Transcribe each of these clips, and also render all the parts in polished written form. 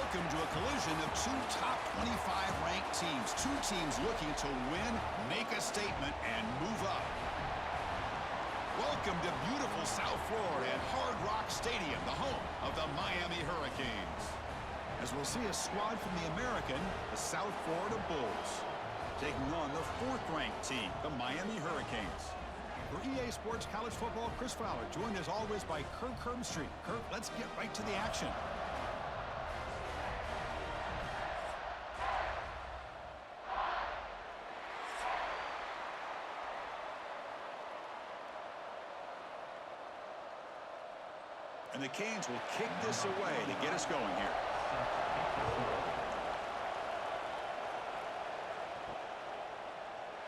Welcome to a collision of two top 25 ranked teams. Two teams looking to win, make a statement, and move up. Welcome to beautiful South Florida at Hard Rock Stadium, the home of the Miami Hurricanes. As we'll see a squad from the American, the South Florida Bulls, taking on the fourth-ranked team, the Miami Hurricanes. For EA Sports College Football, Chris Fowler, joined as always by Kirk Herbstreit. Kirk, let's get right to the action. And the Canes will kick this away to get us going here.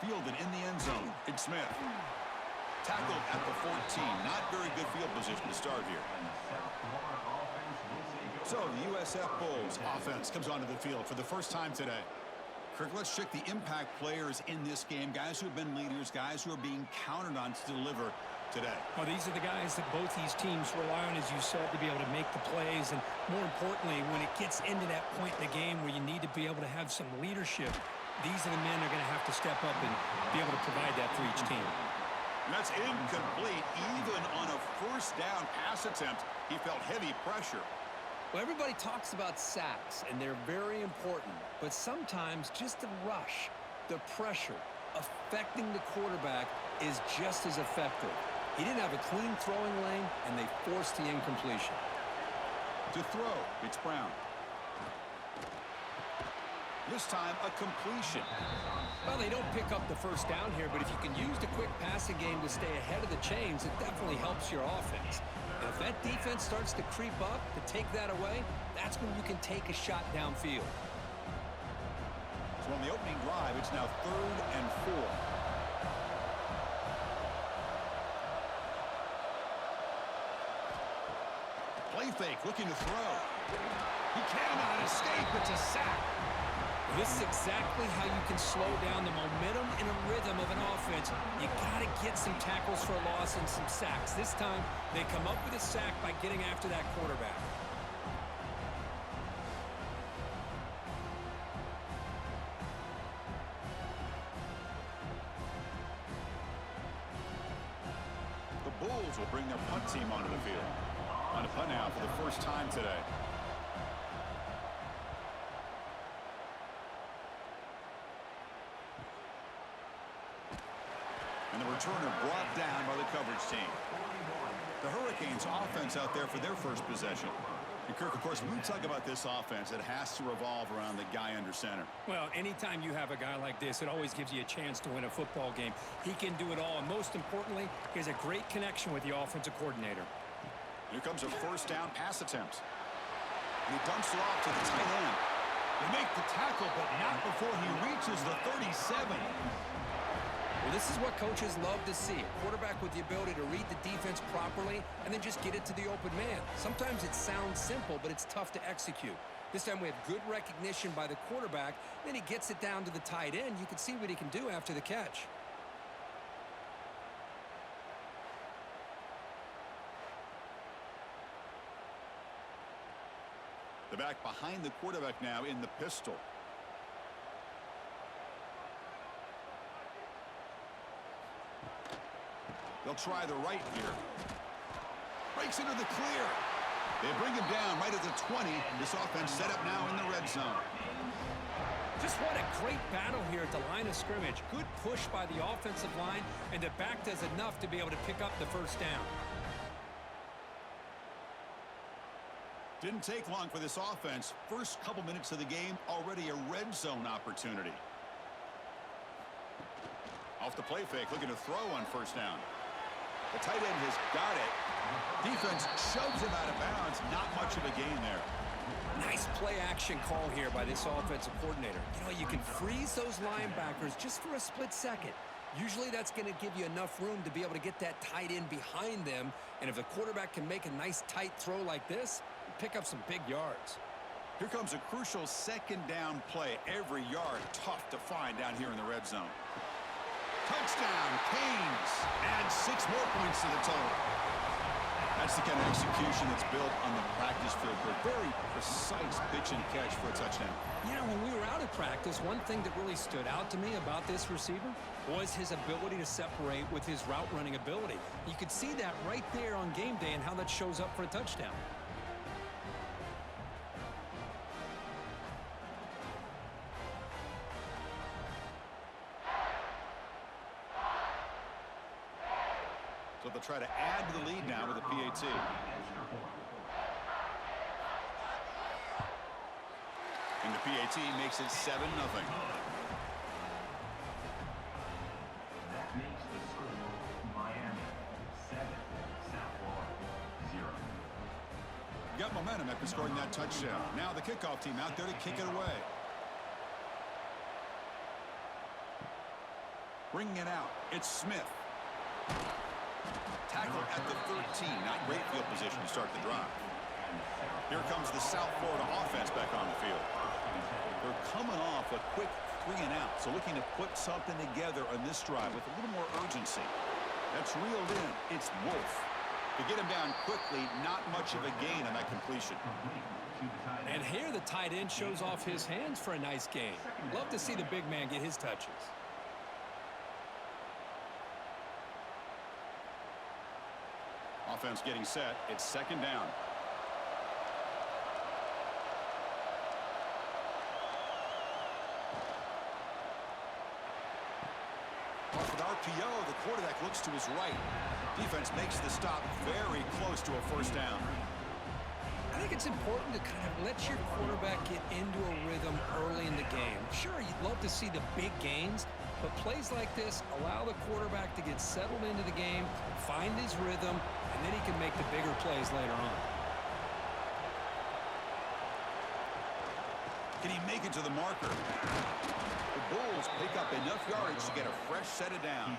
Fielded in the end zone. It's Smith. Tackled at the 14. Not very good field position to start here. So the USF Bulls offense comes onto the field for the first time today. Kirk, let's check the impact players in this game. Guys who have been leaders, guys who are being counted on to deliver today. Well, these are the guys that both these teams rely on, as you said, to be able to make the plays. And more importantly, when it gets into that point in the game where you need to be able to have some leadership, these are the men that are going to have to step up and be able to provide that for each team. And that's incomplete. Even on a first down pass attempt, he felt heavy pressure. Well, everybody talks about sacks, and they're very important. But sometimes just the rush, the pressure, affecting the quarterback is just as effective. He didn't have a clean throwing lane, and they forced the incompletion. To throw, it's Brown. This time, a completion. Well, they don't pick up the first down here, but if you can use the quick passing game to stay ahead of the chains, it definitely helps your offense. And if that defense starts to creep up to take that away, that's when you can take a shot downfield. So on the opening drive, it's now 3rd and 4. Play fake, looking to throw. He cannot escape. It's a sack. This is exactly how you can slow down the momentum and a rhythm of an offense. You got to get some tackles for a loss and some sacks. This time, they come up with a sack by getting after that quarterback. The Bulls will bring their punt team onto the field. On a punt now for the first time today. And the returner brought down by the coverage team. The Hurricanes offense out there for their first possession. And Kirk, of course, when we talk about this offense, it has to revolve around the guy under center. Well, anytime you have a guy like this, it always gives you a chance to win a football game. He can do it all, and most importantly, he has a great connection with the offensive coordinator. Here comes a first down pass attempt. And he dumps it off to the tight end. They make the tackle, but not before he reaches the 37. Well, this is what coaches love to see. A quarterback with the ability to read the defense properly and then just get it to the open man. Sometimes it sounds simple, but it's tough to execute. This time we have good recognition by the quarterback. Then he gets it down to the tight end. You can see what he can do after the catch. The back behind the quarterback now in the pistol. They'll try the right here. Breaks into the clear. They bring him down right at the 20. This offense set up now in the red zone. Just what a great battle here at the line of scrimmage. Good push by the offensive line, and the back does enough to be able to pick up the first down. Didn't take long for this offense. First couple minutes of the game, already a red zone opportunity. Off the play fake, looking to throw on first down. The tight end has got it. Defense shoves him out of bounds. Not much of a gain there. Nice play-action call here by this offensive coordinator. You know, you can freeze those linebackers just for a split second. Usually that's going to give you enough room to be able to get that tight end behind them. And if the quarterback can make a nice tight throw like this, pick up some big yards. Here comes a crucial second down play. Every yard tough to find down here in the red zone. Touchdown, Canes. Add 6 more points to the total. That's the kind of execution that's built on the practice field for a very precise pitch and catch for a touchdown. Yeah, when we were out at practice, one thing that really stood out to me about this receiver was his ability to separate with his route running ability. You could see that right there on game day and how that shows up for a touchdown. So they'll try to add to the lead now with a PAT. And the PAT makes it 7-0. That makes the score Miami 7, South Florida 0. Got momentum after scoring that touchdown. Now the kickoff team out there to kick it away. Bringing it out. It's Smith. Tackle at the 13. Not great field position to start the drive. Here comes the South Florida offense back on the field. They're coming off a quick 3-and-out, so looking to put something together on this drive with a little more urgency. That's reeled in. It's Wolf. To get him down quickly, not much of a gain on that completion. And here the tight end shows off his hands for a nice gain. Love to see the big man get his touches. Offense getting set. It's second down. Off an RPO, the quarterback looks to his right. Defense makes the stop very close to a first down. I think it's important to kind of let your quarterback get into a rhythm early in the game. Sure, you'd love to see the big gains, but plays like this allow the quarterback to get settled into the game, find his rhythm, and then he can make the bigger plays later on. Can he make it to the marker? The Bulls pick up enough yardage to get a fresh set of downs.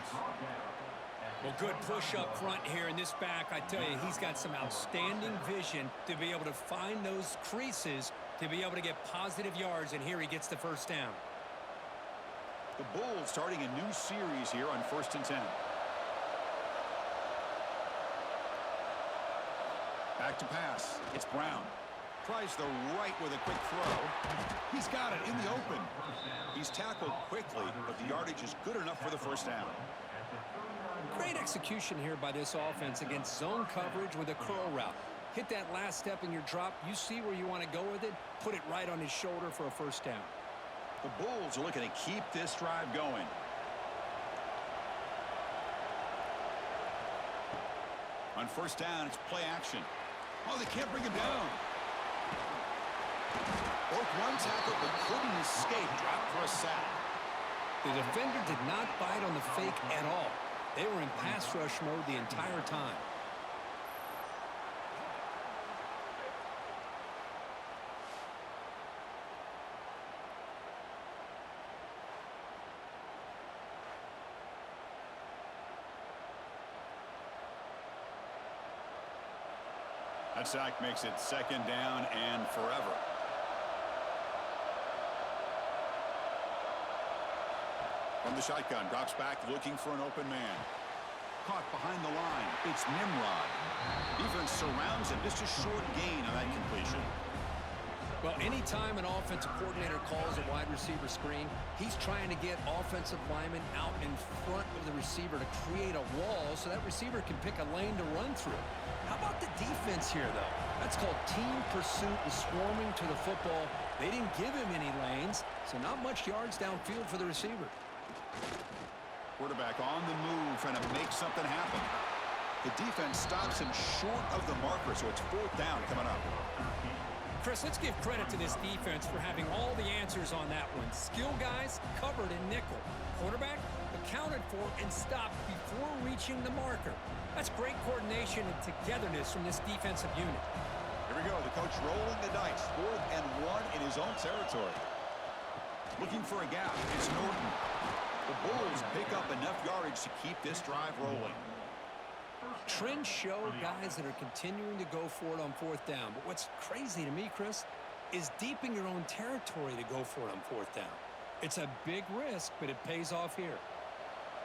Well, good push up front here in this back. I tell you, he's got some outstanding vision to be able to find those creases to be able to get positive yards, and here he gets the first down. The Bulls starting a new series here on 1st and 10. Back to pass. It's Brown. Tries the right with a quick throw. He's got it in the open. He's tackled quickly, but the yardage is good enough for the first down. Great execution here by this offense against zone coverage with a curl route. Hit that last step in your drop. You see where you want to go with it. Put it right on his shoulder for a first down. The Bulls are looking to keep this drive going. On first down, it's play action. Oh, they can't bring him down. Broke one tackle, but couldn't escape. Dropped for a sack. The defender did not bite on the fake at all. They were in pass rush mode the entire time. That sack makes it second down and forever. From the shotgun, drops back looking for an open man. Caught behind the line. It's Nimrod. Defense surrounds him. Just a short gain on that completion. Well, anytime an offensive coordinator calls a wide receiver screen, he's trying to get offensive linemen out in front of the receiver to create a wall so that receiver can pick a lane to run through. How about the defense here, though? That's called team pursuit and swarming to the football. They didn't give him any lanes, so not much yards downfield for the receiver. Quarterback on the move, trying to make something happen. The defense stops him short of the marker, so it's fourth down coming up. Chris, let's give credit to this defense for having all the answers on that one. Skill guys covered in nickel. Quarterback accounted for and stopped before reaching the marker. That's great coordination and togetherness from this defensive unit. Here we go. The coach rolling the dice. 4th and 1 in his own territory. Looking for a gap. It's Norton. The Bulls pick up enough yardage to keep this drive rolling. Trends show guys that are continuing to go for it on 4th down. But what's crazy to me, Chris, is deep in your own territory to go for it on 4th down. It's a big risk, but it pays off here.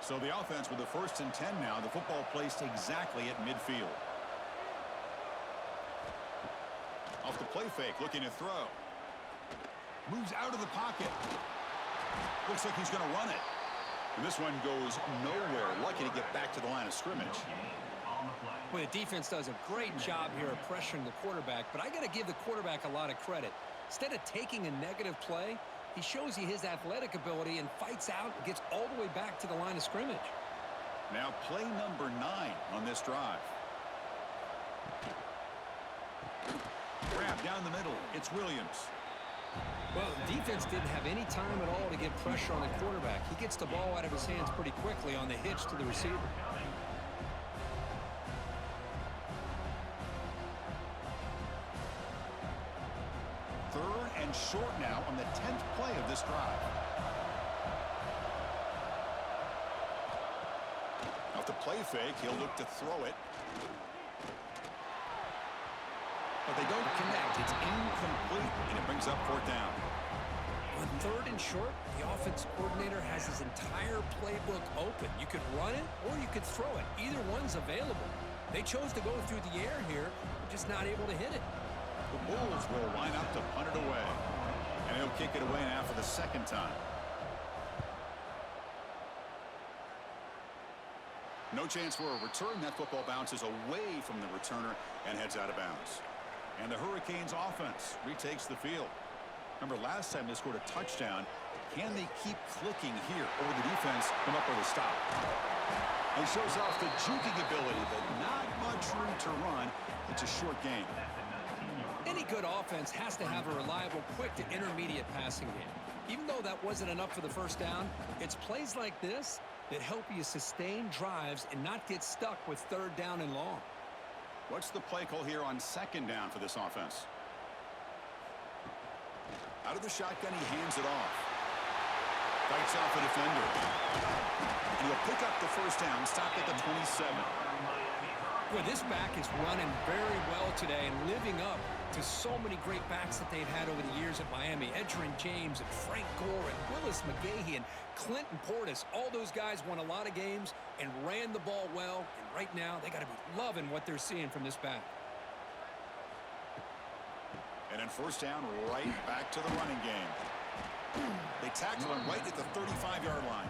So the offense with the 1st and 10 now. The football placed exactly at midfield. Off the play fake, looking to throw. Moves out of the pocket. Looks like he's going to run it. And this one goes nowhere. Lucky to get back to the line of scrimmage. Well, the defense does a great job here of pressuring the quarterback, but I got to give the quarterback a lot of credit. Instead of taking a negative play, he shows you his athletic ability and fights out and gets all the way back to the line of scrimmage. Now play number 9 on this drive. Grab down the middle. It's Williams. Well, the defense didn't have any time at all to get pressure on the quarterback. He gets the ball out of his hands pretty quickly on the hitch to the receiver. Third and short now on the 10th play of this drive. Off the play fake, he'll look to throw it. But they don't connect. It's incomplete, and it brings up 4th down. On 3rd and short, the offense coordinator has his entire playbook open. You could run it or you could throw it. Either one's available. They chose to go through the air here, but just not able to hit it. The Bulls will line up to punt it away. And he'll kick it away now for the 2nd time. No chance for a return. That football bounces away from the returner and heads out of bounds. And the Hurricanes offense retakes the field. Remember, last time they scored a touchdown. Can they keep clicking here? Or will the defense come up with a stop? And shows off the juking ability, but not much room to run. It's a short game. Any good offense has to have a reliable, quick to intermediate passing game. Even though that wasn't enough for the 1st down, it's plays like this that help you sustain drives and not get stuck with 3rd down and long. What's the play call here on 2nd down for this offense? Out of the shotgun, he hands it off. Fights off a defender. And he'll pick up the 1st down, stop at the 27. Boy, this back is running very well today and living up to so many great backs that they've had over the years at Miami. Edgerrin James and Frank Gore and Willis McGahee and Clinton Portis. All those guys won a lot of games and ran the ball well. And right now, they got to be loving what they're seeing from this back. And then 1st down, right back to the running game. They tackle him right at the 35-yard line.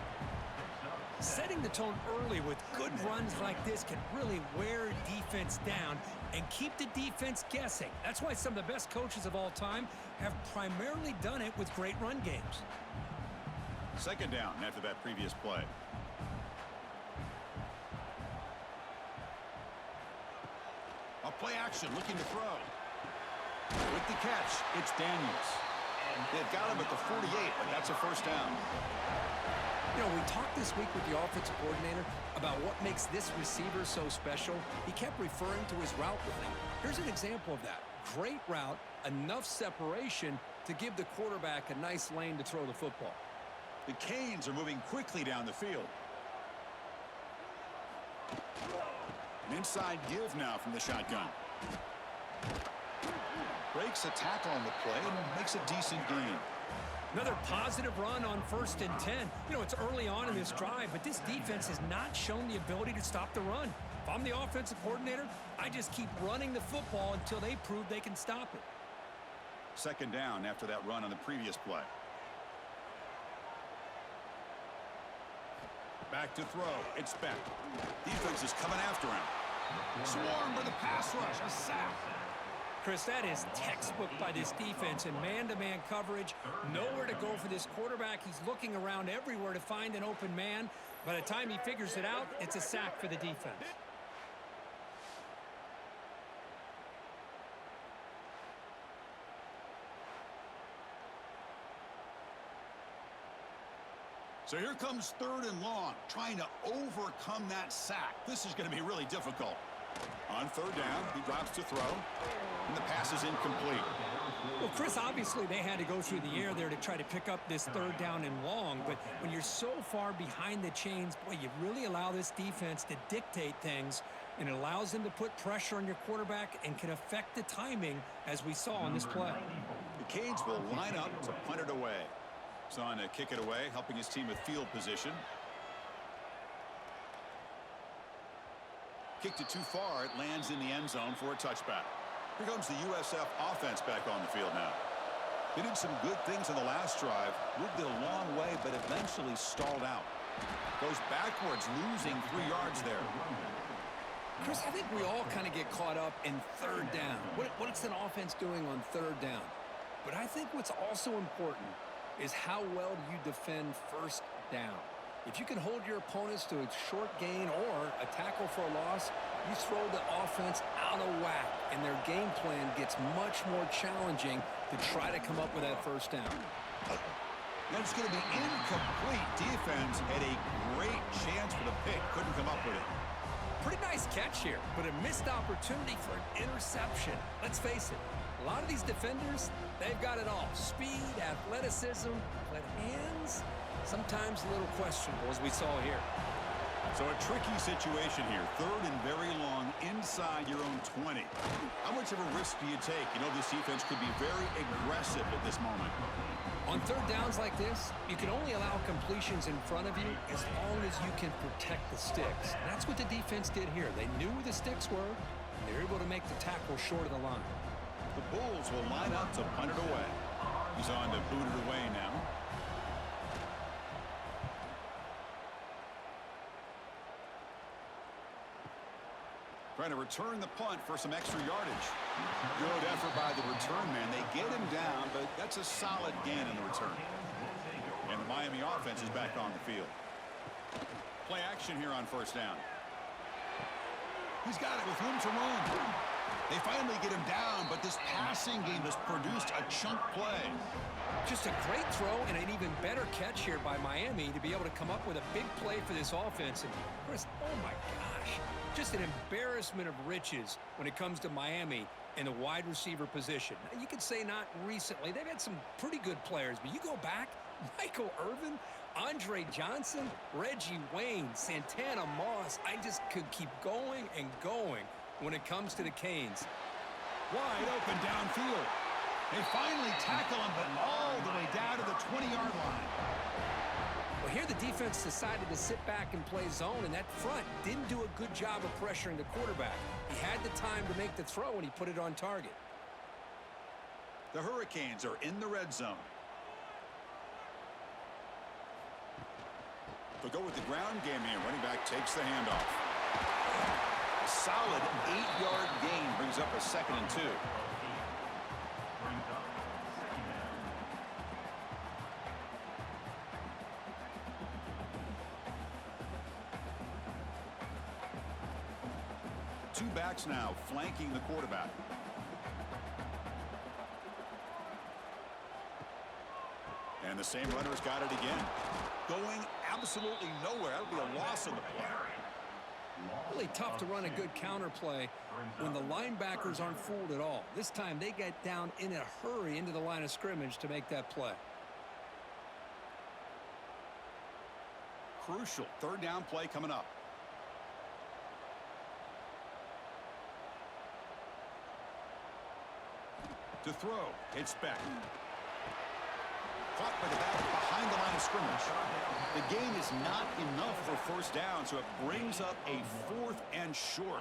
Setting the tone early with good runs like this can really wear defense down and keep the defense guessing. That's why some of the best coaches of all time have primarily done it with great run games. 2nd down after that previous play. A play action, looking to throw. With the catch, it's Daniels. They've got him at the 48, but that's a 1st down. You know, we talked this week with the offensive coordinator about what makes this receiver so special. He kept referring to his route with him. Here's an example of that. Great route, enough separation to give the quarterback a nice lane to throw the football. The Canes are moving quickly down the field. An inside give now from the shotgun. Breaks a tackle on the play and makes a decent gain. Another positive run on 1st and 10. You know, it's early on in this drive, but this defense has not shown the ability to stop the run. If I'm the offensive coordinator, I just keep running the football until they prove they can stop it. 2nd down after that run on the previous play. Back to throw. It's Beck. Defense is coming after him. Swarmed by the pass rush. A sack. Chris, that is textbook by this defense in man-to-man coverage. Nowhere to go for this quarterback. He's looking around everywhere to find an open man. By the time he figures it out, it's a sack for the defense. So here comes 3rd and long, trying to overcome that sack. This is going to be really difficult. On 3rd down, he drops to throw, and the pass is incomplete. Well, Chris, obviously they had to go through the air there to try to pick up this 3rd down and long, but when you're so far behind the chains, boy, you really allow this defense to dictate things, and it allows them to put pressure on your quarterback and can affect the timing, as we saw on this play. The Canes will line up to punt it away. Son to kick it away, helping his team with field position. Kicked it too far. It lands in the end zone for a touchback. Here comes the USF offense back on the field now. They did some good things in the last drive, moved it a long way, but eventually stalled out. Goes backwards, losing 3 yards there. Chris, I think we all kind of get caught up in third down. What's an offense doing on third down? But I think what's also important is how well do you defend first down. If you can hold your opponents to a short gain or a tackle for a loss, you throw the offense out of whack, and their game plan gets much more challenging to try to come up with that first down. That's going to be incomplete. Defense had a great chance for the pick. Couldn't come up with it. Pretty nice catch here, but a missed opportunity for an interception. Let's face it, a lot of these defenders, they've got it all. Speed, athleticism, but hands, sometimes a little questionable, as we saw here. So a tricky situation here. Third and very long inside your own 20. How much of a risk do you take? You know this defense could be very aggressive at this moment. On third downs like this, you can only allow completions in front of you as long as you can protect the sticks. And that's what the defense did here. They knew where the sticks were, and they were able to make the tackle short of the line. The Bulls will line up to punt it away. He's on to boot it away now. Trying to return the punt for some extra yardage. Good effort by the return man. They get him down, but that's a solid gain in the return. And the Miami offense is back on the field. Play action here on first down. He's got it with room to run. They finally get him down, but this passing game has produced a chunk play. Just a great throw and an even better catch here by Miami to be able to come up with a big play for this offense. And Chris, oh my gosh, just an embarrassment of riches when it comes to Miami in the wide receiver position. Now, you could say not recently. They've had some pretty good players, but you go back, Michael Irvin, Andre Johnson, Reggie Wayne, Santana Moss. I just could keep going and going when it comes to the Canes. Wide open downfield. They finally tackle him, but all the way down to the 20-yard line. Well, here the defense decided to sit back and play zone, and that front didn't do a good job of pressuring the quarterback. He had the time to make the throw, and he put it on target. The Hurricanes are in the red zone. They'll go with the ground game here. Running back takes the handoff. A solid 8-yard gain brings up a 2nd and 2. Two backs now flanking the quarterback. And the same runner's got it again. Going absolutely nowhere. That'll be a loss on the play. Really tough to run a good counter play when the linebackers aren't fooled at all. This time they get down in a hurry into the line of scrimmage to make that play. Crucial 3rd down play coming up. To throw, it's back. Caught by the back behind the line of scrimmage. The gain is not enough for first down, so it brings up a 4th and short.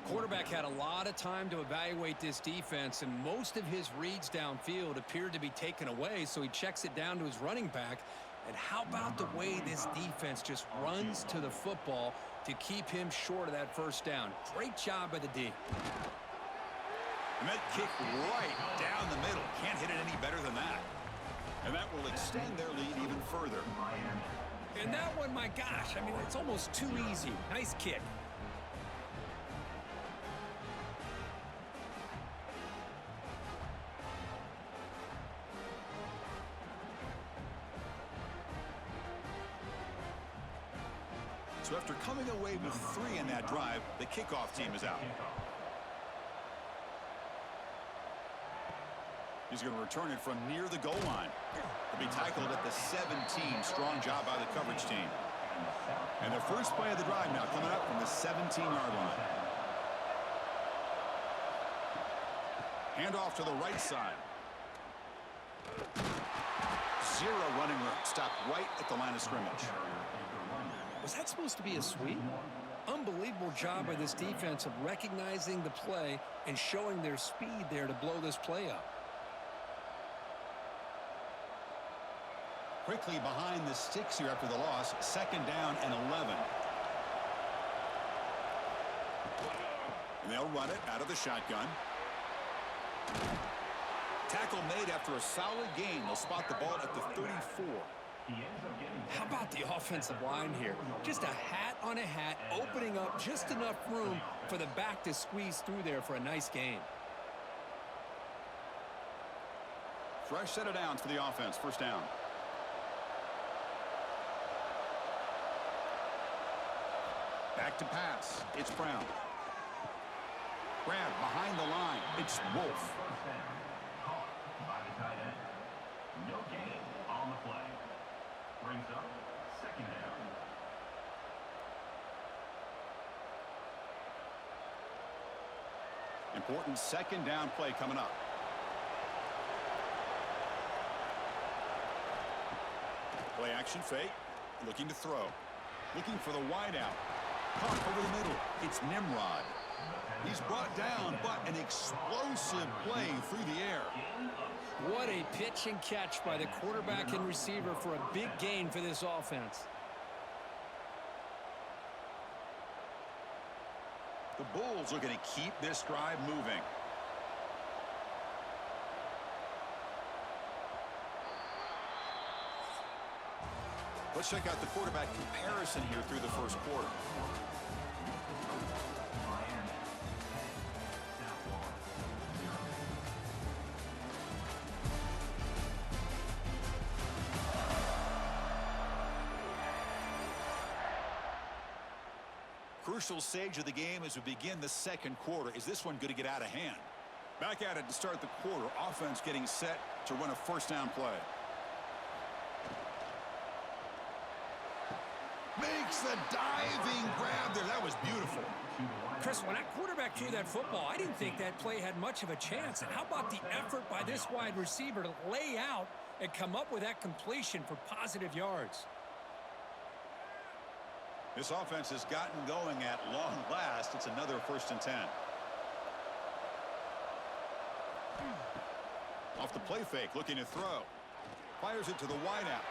Quarterback had a lot of time to evaluate this defense, and most of his reads downfield appeared to be taken away, so he checks it down to his running back. And how about the way this defense just runs to the football to keep him short of that first down? Great job by the D. And that kick right down the middle. Can't hit it any better than that. And that will extend their lead even further. And that one, my gosh, I mean, it's almost too easy. Nice kick. So after coming away with 3 in that drive, the kickoff team is out. He's going to return it from near the goal line. He'll be tackled at the 17. Strong job by the coverage team. And the first play of the drive now coming up from the 17-yard line. Handoff to the right side. 0 running room. Stopped right at the line of scrimmage. Was that supposed to be a sweep? Unbelievable job by this defense of recognizing the play and showing their speed there to blow this play up. Quickly behind the sticks here after the loss. 2nd down and 11. And they'll run it out of the shotgun. Tackle made after a solid gain. They'll spot the ball at the 34. How about the offensive line here? Just a hat on a hat, opening up just enough room for the back to squeeze through there for a nice gain. Fresh set of downs for the offense. 1st down. Back to pass. It's Brown. Grab behind the line. It's Wolf. Caught by the tight end. No gain on the play. Brings up 2nd down. Important 2nd down play coming up. Play action fake. Looking to throw. Looking for the wide out. Caught over the middle. It's Nimrod. He's brought down, but an explosive play through the air. What a pitch and catch by the quarterback and receiver for a big gain for this offense. The Bulls are going to keep this drive moving. Let's check out the quarterback comparison here through the 1st quarter. Miami 10, South Florida 0. Crucial stage of the game as we begin the 2nd quarter. Is this one going to get out of hand? Back at it to start the quarter. Offense getting set to run a 1st down play. Makes the diving grab there. That was beautiful. Chris, when that quarterback threw that football, I didn't think that play had much of a chance. And how about the effort by this wide receiver to lay out and come up with that completion for positive yards? This offense has gotten going at long last. It's another 1st and 10. Off the play fake, looking to throw. Fires it to the wideout.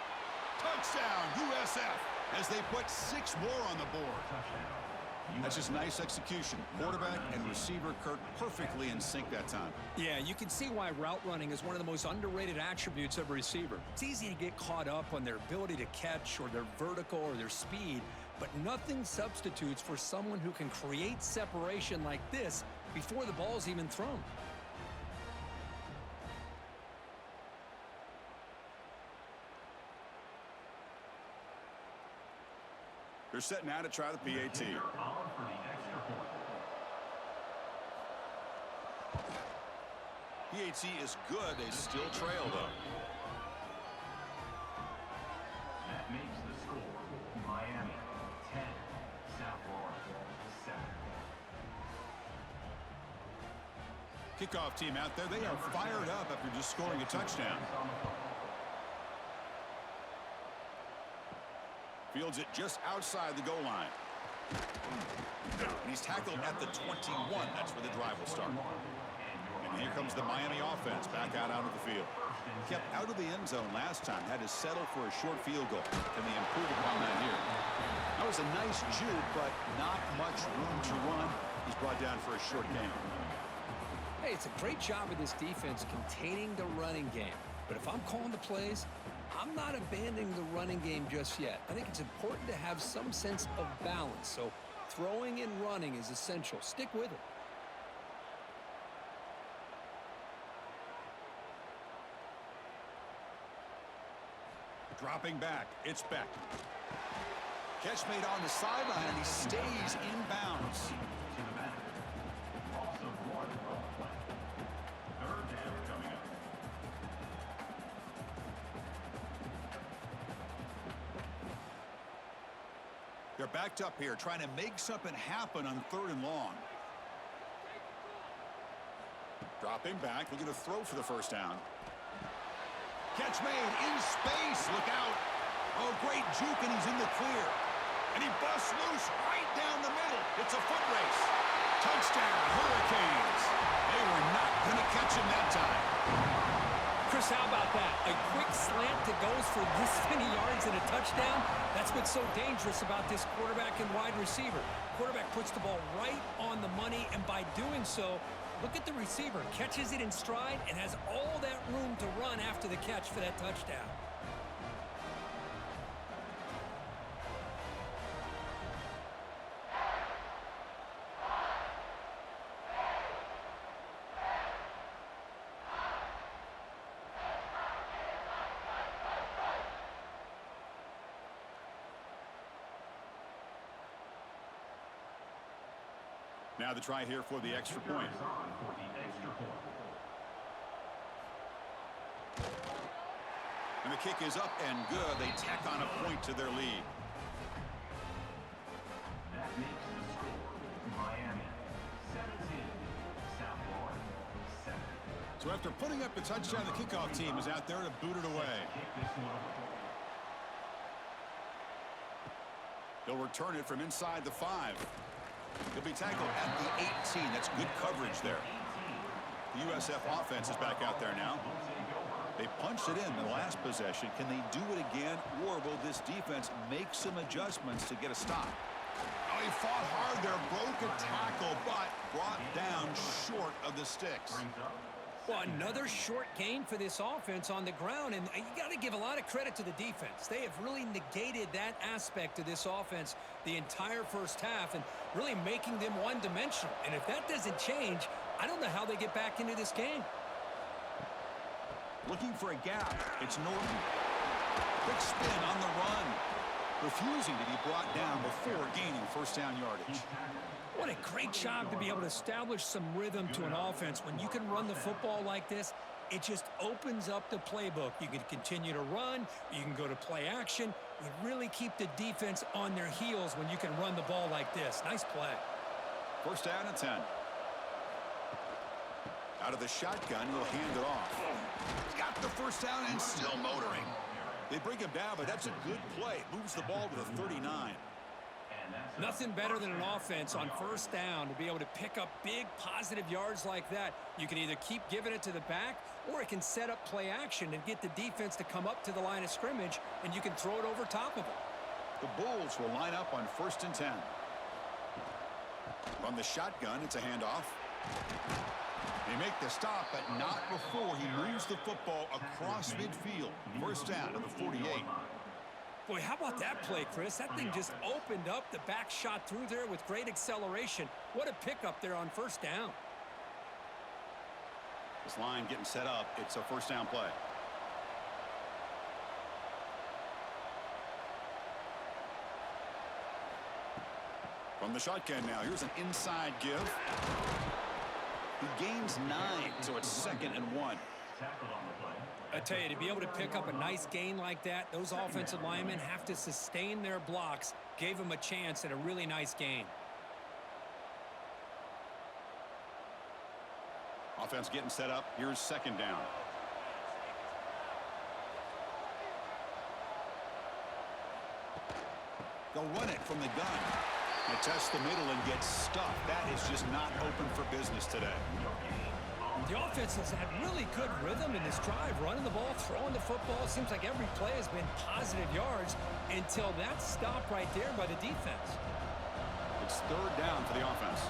Touchdown, USF, as they put 6 more on the board. That's just nice execution. Quarterback and receiver Kirk perfectly in sync that time. Yeah, you can see why route running is one of the most underrated attributes of a receiver. It's easy to get caught up on their ability to catch or their vertical or their speed, but nothing substitutes for someone who can create separation like this before the ball's even thrown. They're set now to try the PAT. PAT is good. They still trail, though. That makes the score Miami 10, South Florida 7. Kickoff team out there. They are fired up after just scoring a touchdown. Fields it just outside the goal line. And he's tackled at the 21. That's where the drive will start. And here comes the Miami offense back out onto the field. Kept out of the end zone last time. Had to settle for a short field goal. Can they improve upon that here? That was a nice juke, but not much room to run. He's brought down for a short gain. Hey, it's a great job of this defense containing the running game. But if I'm calling the plays, I'm not abandoning the running game just yet. I think it's important to have some sense of balance. So throwing and running is essential. Stick with it. Dropping back, it's Beck. Catch made on the sideline, and he stays in bounds. To the back. Also one run play. 3rd down coming up. They're backed up here, trying to make something happen on 3rd and long. Dropping back, looking to throw for the 1st down. Catch made in space. Look out. Oh, great juke, and he's in the clear. And he busts loose right down the middle. It's a foot race. Touchdown, Hurricanes. They were not going to catch him that time. Chris, how about that? A quick slant that goes for this many yards and a touchdown. That's what's so dangerous about this quarterback and wide receiver. Quarterback puts the ball right on the money, and by doing so, look at the receiver. Catches it in stride and has all that room to run after the catch for that touchdown. Now the try here for the extra point. And the kick is up and good. They tack on a point to their lead. That makes the score Miami 17, South Florida 7. So after putting up the touchdown, the kickoff team is out there to boot it away. They'll return it from inside the 5. He'll be tackled at the 18. That's good coverage there. The USF offense is back out there now. They punched it in the last possession. Can they do it again, or will this defense make some adjustments to get a stop? Oh, he fought hard there, broke a tackle, but brought down short of the sticks. Well, another short gain for this offense on the ground, and you got to give a lot of credit to the defense. They have really negated that aspect of this offense the entire first half and really making them one-dimensional. And if that doesn't change, I don't know how they get back into this game. Looking for a gap. It's Norton. Quick spin on the run. Refusing to be brought down before gaining first down yardage. What a great job to be able to establish some rhythm to an offense. When you can run the football like this, it just opens up the playbook. You can continue to run. You can go to play action. You really keep the defense on their heels when you can run the ball like this. Nice play. First down and 10. Out of the shotgun, he'll hand it off. He's got the first down and still motoring. They bring him down, but that's a good play. Moves the ball to the 39. Nothing better than an offense on first down to be able to pick up big positive yards like that. You can either keep giving it to the back, or it can set up play action and get the defense to come up to the line of scrimmage, and you can throw it over top of it. The Bulls will line up on first and 10. From the shotgun, it's a handoff. They make the stop, but not before he moves the football across midfield. First down to the 48. Boy, how about that play, Chris? That thing just opened up. The back shot through there with great acceleration. What a pickup there on first down. This line getting set up. It's a first down play. From the shotgun now, here's an inside give. He gains 9, so it's 2nd and 1. I tell you, to be able to pick up a nice gain like that, those offensive linemen have to sustain their blocks. Gave them a chance at a really nice gain. Offense getting set up. Here's second down. They'll run it from the gun. They test the middle and get stuffed. That is just not open for business today. The offense has had really good rhythm in this drive, running the ball, throwing the football. Seems like every play has been positive yards until that stop right there by the defense. It's third down for the offense.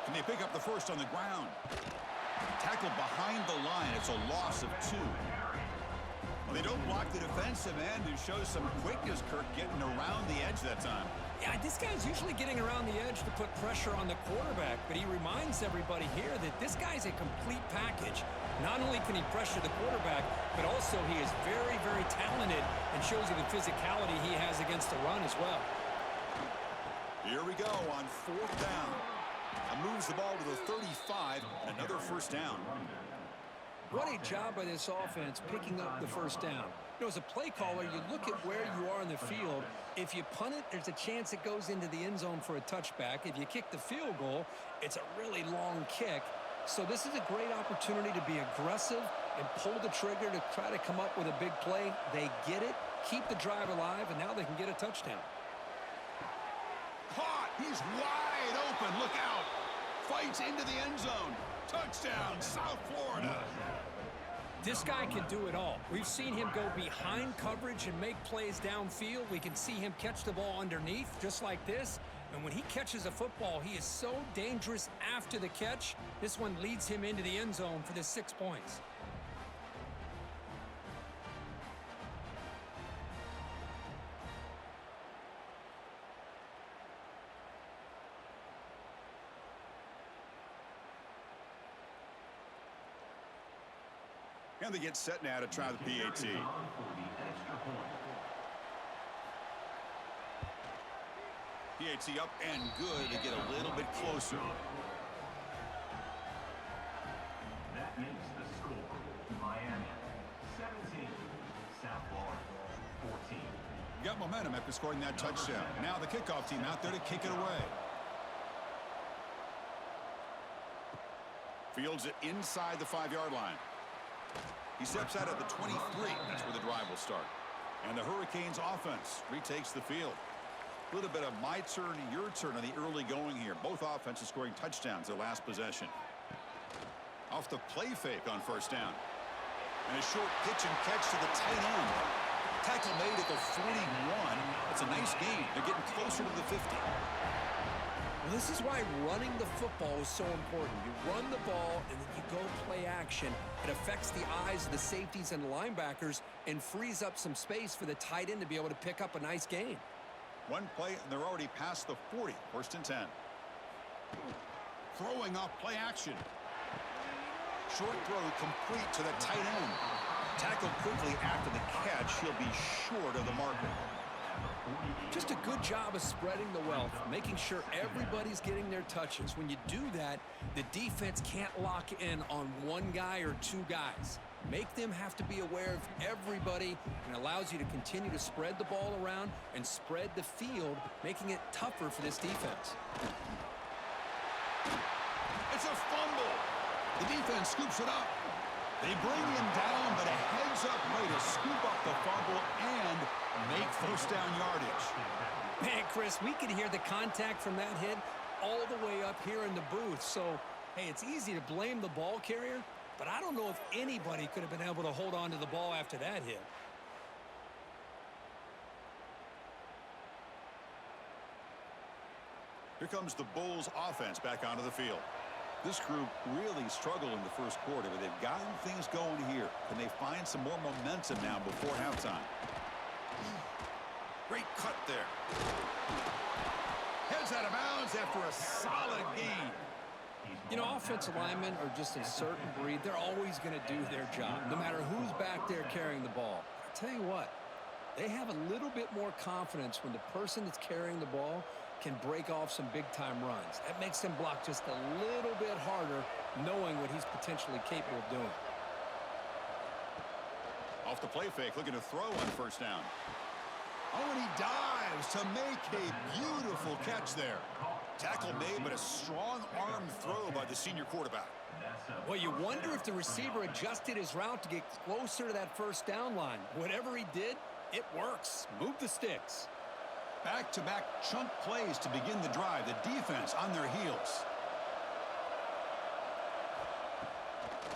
Can they pick up the first on the ground? Tackled behind the line. It's a loss of 2. Well, they don't block the defensive end and show some quickness, Kirk, getting around the edge that time. Yeah, this guy's usually getting around the edge to put pressure on the quarterback, but he reminds everybody here that this guy's a complete package. Not only can he pressure the quarterback, but also he is very, very talented and shows you the physicality he has against the run as well. Here we go on fourth down. And moves the ball to the 35, and another first down. What a job by this offense picking up the first down. You know, as a play caller, you look at where you are in the field. If you punt it, there's a chance it goes into the end zone for a touchback. If you kick the field goal, it's a really long kick. So this is a great opportunity to be aggressive and pull the trigger to try to come up with a big play. They get it, keep the drive alive, and now they can get a touchdown. Caught. He's wide open. Look out. Fights into the end zone. Touchdown, South Florida. This guy can do it all. We've seen him go behind coverage and make plays downfield. We can see him catch the ball underneath, just like this. And when he catches a football, he is so dangerous after the catch. This one leads him into the end zone for the 6 points. And they get set now to try the PAT. PAT up and good to get a little bit closer. That makes the score Miami 17, South Florida 14. Got momentum after scoring that touchdown. Now the kickoff team out there to kick it away. Fields it inside the 5-yard line. He steps out at the 23. That's where the drive will start. And the Hurricanes offense retakes the field. A little bit of my turn, your turn on the early going here. Both offenses scoring touchdowns their last possession. Off the play fake on first down. And a short pitch and catch to the tight end. Tackle made at the 41. That's a nice gain. They're getting closer to the 50. Well, this is why running the football is so important. You run the ball, and then you go play action. It affects the eyes of the safeties and linebackers and frees up some space for the tight end to be able to pick up a nice gain. One play, and they're already past the 40. First and 10. Throwing off play action. Short throw complete to the tight end. Tackled quickly after the catch. He'll be short of the marker. Just a good job of spreading the wealth, making sure everybody's getting their touches. When you do that, the defense can't lock in on one guy or two guys. Make them have to be aware of everybody, and allows you to continue to spread the ball around and spread the field, making it tougher for this defense. It's a fumble. The defense scoops it up. They bring him down, but a heads-up way to scoop up the fumble and make first down yardage. Man, Chris, we could hear the contact from that hit all the way up here in the booth. So, hey, it's easy to blame the ball carrier, but I don't know if anybody could have been able to hold on to the ball after that hit. Here comes the Bulls offense back onto the field. This group really struggled in the first quarter, but they've gotten things going here. Can they find some more momentum now before halftime? Great cut there. Heads out of bounds after a solid gain. You know, offensive linemen are just a certain breed. They're always going to do their job, no matter who's back there carrying the ball. I tell you what, they have a little bit more confidence when the person that's carrying the ball can break off some big-time runs. That makes them block just a little bit harder, knowing what he's potentially capable of doing. Off the play fake, looking to throw on first down. Oh, and he dives to make a beautiful catch there. Tackle made, but a strong arm throw by the senior quarterback. Well, you wonder if the receiver adjusted his route to get closer to that first down line. Whatever he did, it works. Move the sticks. Back-to-back chunk plays to begin the drive. The defense on their heels.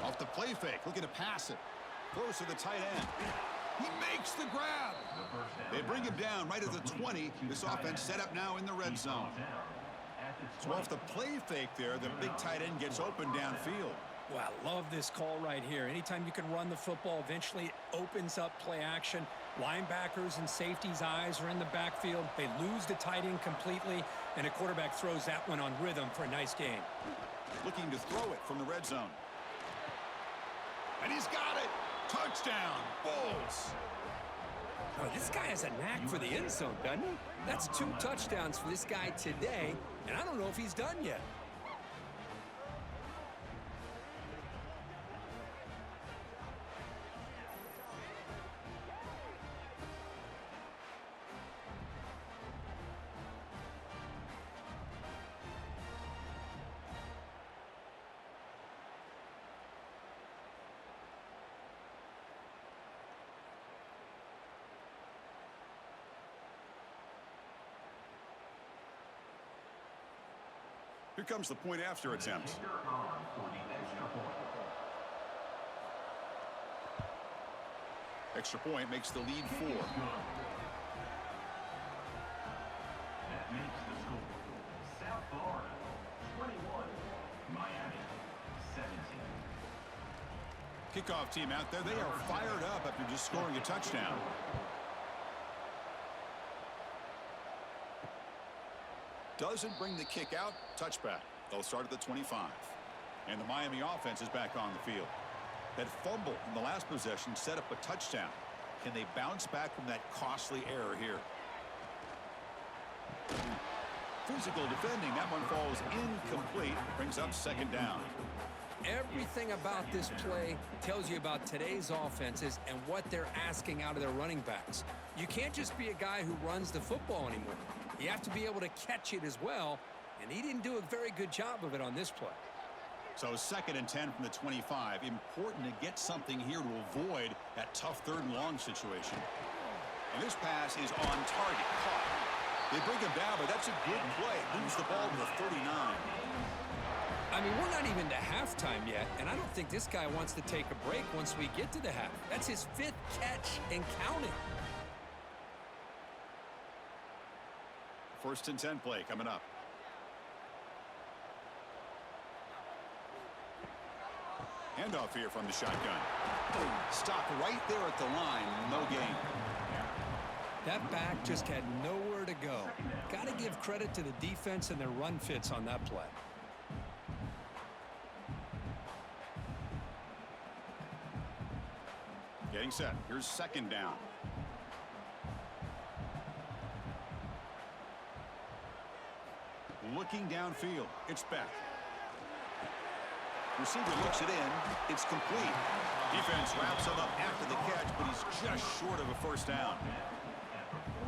Off the play fake, looking to pass it. Close to the tight end. He makes the grab. They bring him down right at the 20. This offense set up now in the red zone. So off the play fake there, the big tight end gets open downfield. Well, I love this call right here. Anytime you can run the football, eventually it opens up play action. Linebackers and safeties' eyes are in the backfield. They lose the tight end completely, and a quarterback throws that one on rhythm for a nice gain. Looking to throw it from the red zone. And he's got it. Touchdown, Bulls. Oh, this guy has a knack for the end zone, doesn't he? That's 2 touchdowns for this guy today, and I don't know if he's done yet. Here comes the point after attempt. Kicker on for the extra point. Extra point makes the lead 4. Good. That makes the score. South Florida, 21. Miami, 17. Kickoff team out there. They are fired up after just scoring a touchdown. Doesn't bring the kick out. Touchback. They'll start at the 25. And the Miami offense is back on the field. That fumble in the last possession set up a touchdown. Can they bounce back from that costly error here? Physical defending. That one falls incomplete. Brings up second down. Everything about this play tells you about today's offenses and what they're asking out of their running backs. You can't just be a guy who runs the football anymore. You have to be able to catch it as well, and he didn't do a very good job of it on this play. So 2nd and 10 from the 25. Important to get something here to avoid that tough 3rd and long situation. And this pass is on target. Caught. They bring him down, but that's a good play. Moves the ball to the 39. I mean, we're not even to halftime yet, and I don't think this guy wants to take a break once we get to the half. That's his 5th catch and counting. 1st and 10 play coming up. Handoff here from the shotgun. Stop right there at the line. No gain. That back just had nowhere to go. Got to give credit to the defense and their run fits on that play. Getting set. Here's 2nd down. Looking downfield. It's back. Receiver looks it in. It's complete. Defense wraps him up after the catch, but he's just short of a 1st down.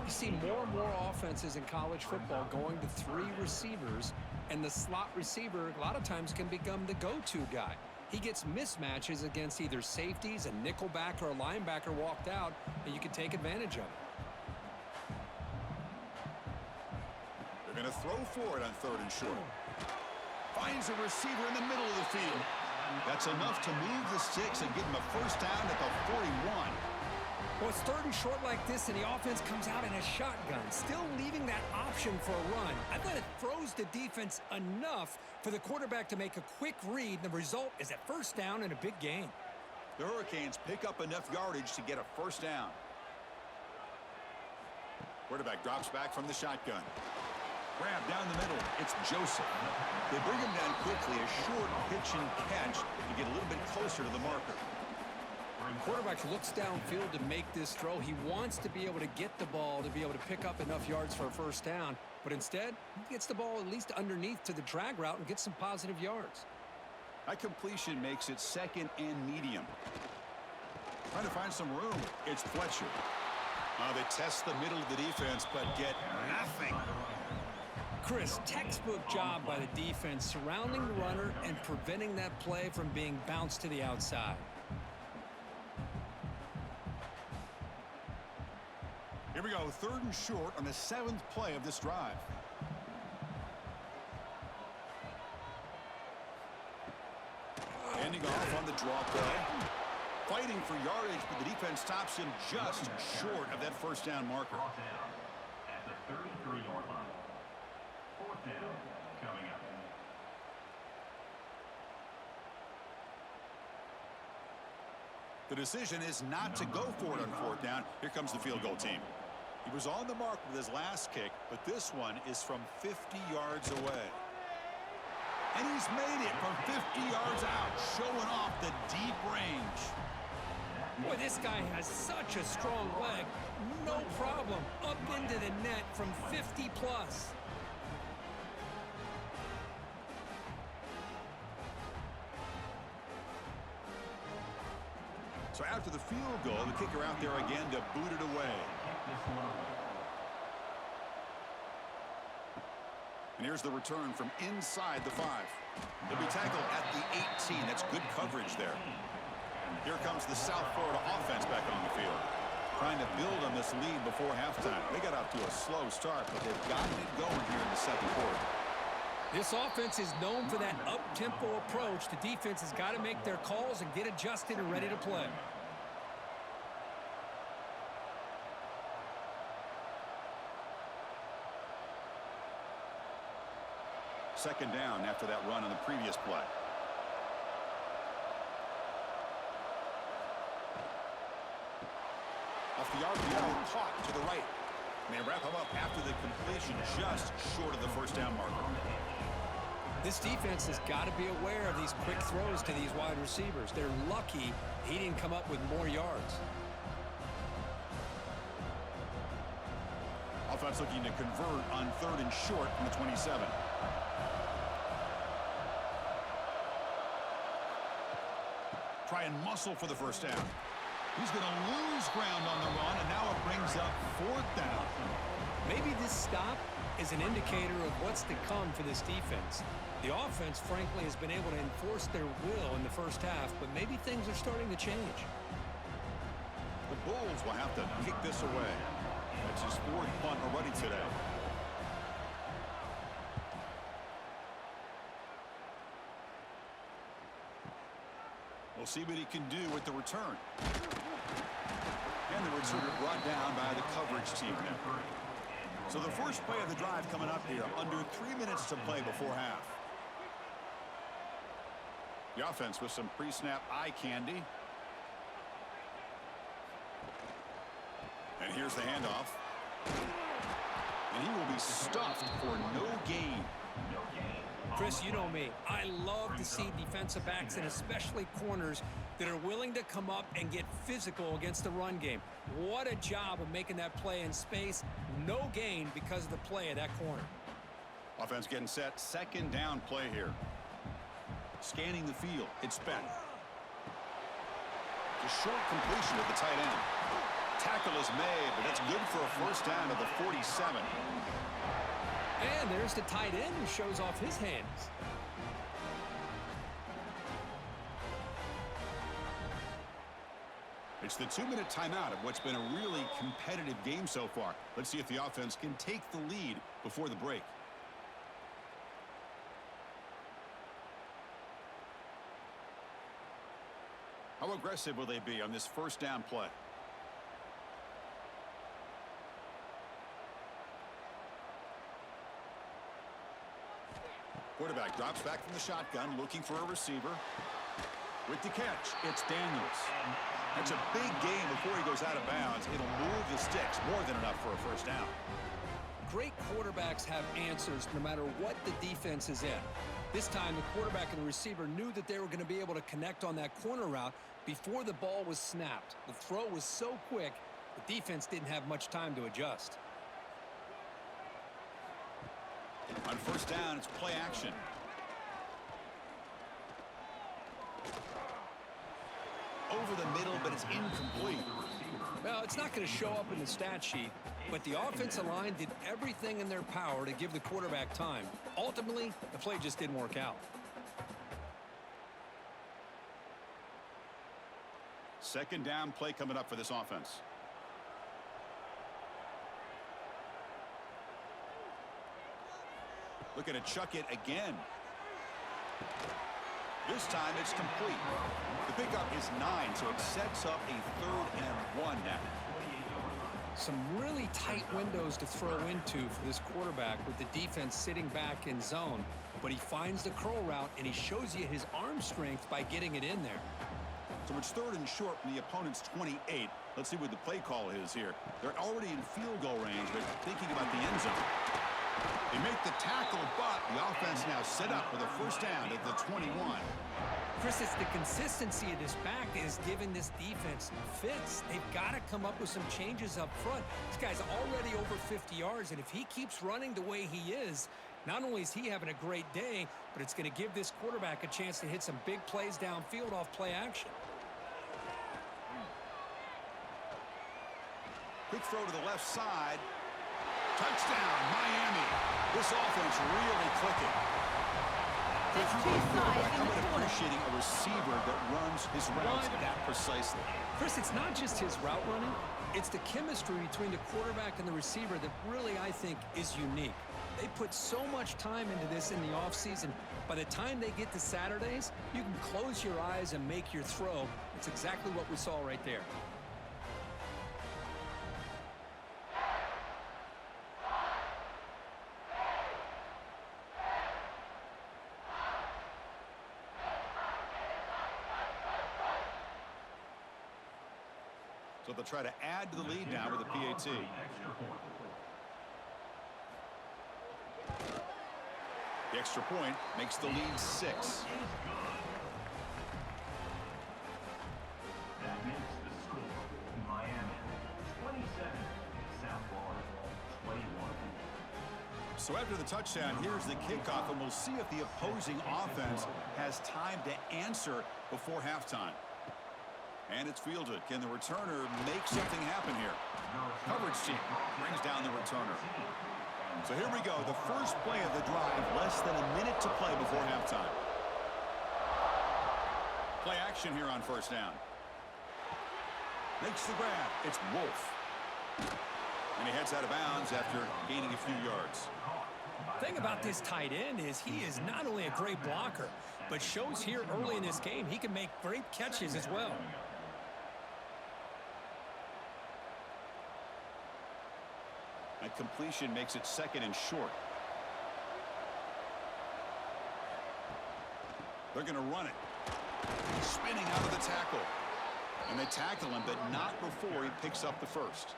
You see more and more offenses in college football going to 3 receivers, and the slot receiver a lot of times can become the go-to guy. He gets mismatches against either safeties, a nickelback, or a linebacker walked out, and you can take advantage of it. They're going to throw for it on 3rd and short. Finds a receiver in the middle of the field. That's enough to move the sticks and give him a 1st down at the 41. Well, it's 3rd and short like this, and the offense comes out in a shotgun, still leaving that option for a run. I thought it throws the defense enough for the quarterback to make a quick read, and the result is a 1st down and a big gain. The Hurricanes pick up enough yardage to get a 1st down. Quarterback drops back from the shotgun. Grab down the middle. It's Joseph. They bring him down quickly. A short pitch and catch to get a little bit closer to the marker. Quarterback looks downfield to make this throw. He wants to be able to get the ball to be able to pick up enough yards for a 1st down, but instead he gets the ball at least underneath to the drag route and gets some positive yards. That completion makes it 2nd and medium. Trying to find some room. It's Fletcher. They test the middle of the defense, but get nothing. Chris, textbook job by the defense surrounding the runner and preventing that play from being bounced to the outside. Here we go, 3rd and short on the 7th play of this drive. Ending off on the draw play. Fighting for yardage, but the defense stops him just short of that 1st down marker. Brought down at the 33-yard line. 4th down coming up. The decision is not to go for it on 4th down. Here comes the field goal team. He was on the mark with his last kick, but this one is from 50 yards away. And he's made it from 50 yards out, showing off the deep range. Boy, this guy has such a strong leg. No problem. Up into the net from 50 plus. So after the field goal, the kicker out there again to boot it away. And here's the return from inside the 5. They'll be tackled at the 18. That's good coverage there. Here comes the South Florida offense back on the field. Trying to build on this lead before halftime. They got out to a slow start, but they've gotten it going here in the 2nd quarter. This offense is known for that up-tempo approach. The defense has got to make their calls and get adjusted and ready to play. Second down after that run on the previous play. Off the RPO, caught to the right. And they wrap him up after the completion, just short of the first down marker. This defense has got to be aware of these quick throws to these wide receivers. They're lucky he didn't come up with more yards. Offense looking to convert on 3rd and short from the 27. Try and muscle for the first down. He's going to lose ground on the run, and now it brings up 4th down. Maybe this stop is an indicator of what's to come for this defense. The offense, frankly, has been able to enforce their will in the first half, but maybe things are starting to change. The Bulls will have to kick this away. That's his 4th punt already today. We'll see what he can do with the return. And the return brought down by the coverage team now. So the first play of the drive coming up here, under 3 minutes to play before half. The offense with some pre-snap eye candy. And here's the handoff. And he will be stuffed for no gain. Chris, you know me. I love to see defensive backs and especially corners that are willing to come up and get physical against the run game. What a job of making that play in space. No gain because of the play of that corner. Offense getting set. Second down play here. Scanning the field. It's spent. The short completion of the tight end. Tackle is made, but that's good for a first down to the 47. And there's the tight end who shows off his hands. It's the 2-minute timeout of what's been a really competitive game so far. Let's see if the offense can take the lead before the break. How aggressive will they be on this first down play? Quarterback drops back from the shotgun, looking for a receiver. With the catch, it's Daniels. That's a big gain before he goes out of bounds. It'll move the sticks, more than enough for a first down. Great quarterbacks have answers no matter what the defense is in. This time, the quarterback and the receiver knew that they were going to be able to connect on that corner route before the ball was snapped. The throw was so quick, the defense didn't have much time to adjust. On first down, it's play action. Over the middle, but it's incomplete. Well, it's not going to show up in the stat sheet, but the offensive line did everything in their power to give the quarterback time. Ultimately, the play just didn't work out. Second down play coming up for this offense. Looking to chuck it again. This time it's complete. The pickup is 9, so it sets up a 3rd and 1 now. Some really tight windows to throw into for this quarterback with the defense sitting back in zone. But he finds the curl route, and he shows you his arm strength by getting it in there. So it's 3rd and short from the opponent's 28. Let's see what the play call is here. They're already in field goal range, but thinking about the end zone. They make the tackle, but the offense now set up with a first down at the 21. Chris, it's the consistency of this back that is giving this defense fits. They've got to come up with some changes up front. This guy's already over 50 yards, and if he keeps running the way he is, not only is he having a great day, but it's going to give this quarterback a chance to hit some big plays downfield off play action. Quick throw to the left side. Touchdown, Miami. This offense really clicking. I'm appreciating a receiver that runs his routes that precisely. Chris, it's not just his route running. It's the chemistry between the quarterback and the receiver that really, I think, is unique. They put so much time into this in the offseason. By the time they get to Saturdays, you can close your eyes and make your throw. It's exactly what we saw right there. So they'll try to add to the lead now with a PAT. The extra point makes the lead 6. That makes the score Miami 27, South Florida 21. So after the touchdown, here's the kickoff, and we'll see if the opposing offense has time to answer before halftime. And it's fielded. Can the returner make something happen here? Coverage team brings down the returner. So here we go, the first play of the drive, less than a minute to play before halftime. Play action here on first down. Makes the grab. It's Wolf. And he heads out of bounds after gaining a few yards. The thing about this tight end is he is not only a great blocker, but shows here early in this game he can make great catches as well. That completion makes it 2nd and short. They're going to run it. Spinning out of the tackle. And they tackle him, but not before he picks up the first.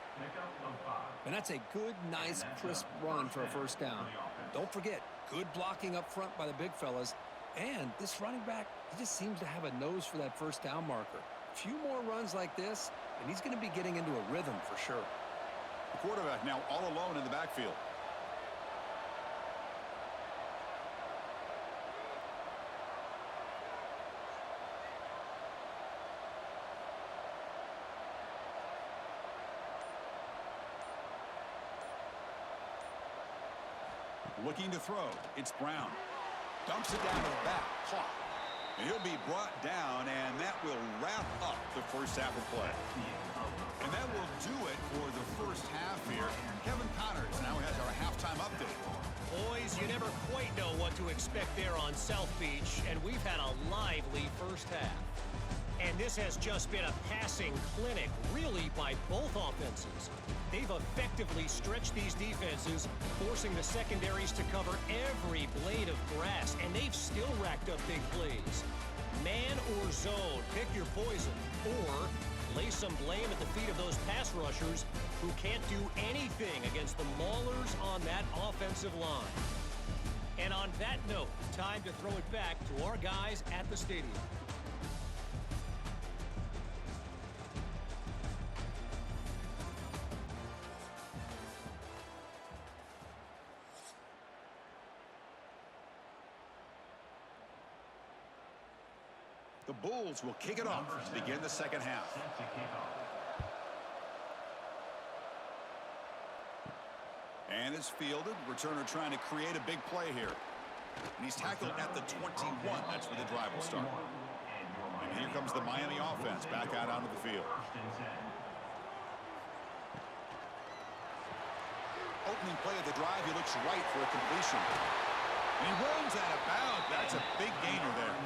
And that's a good, nice, crisp run for a first down. Don't forget, good blocking up front by the big fellas. And this running back, he just seems to have a nose for that first down marker. A few more runs like this, and he's going to be getting into a rhythm for sure. The quarterback now all alone in the backfield. Looking to throw. It's Brown. Dumps it down to the back. Caught. And he'll be brought down, and that will wrap up the first half of play. And that will do it for the first half here. Kevin Connors now has our halftime update. Boys, you never quite know what to expect there on South Beach, and we've had a lively first half. And this has just been a passing clinic, really, by both offenses. They've effectively stretched these defenses, forcing the secondaries to cover every blade of grass, and they've still racked up big plays. Man or zone, pick your poison, or lay some blame at the feet of those pass rushers who can't do anything against the maulers on that offensive line. And on that note, time to throw it back to our guys at the stadium. The Bulls will kick it off to begin the second half. And it's fielded. Returner trying to create a big play here. And he's tackled at the 21. That's where the drive will start. And here comes the Miami offense back out onto the field. Opening play of the drive, he looks right for a completion. And he runs out of bounds. That's a big gainer there.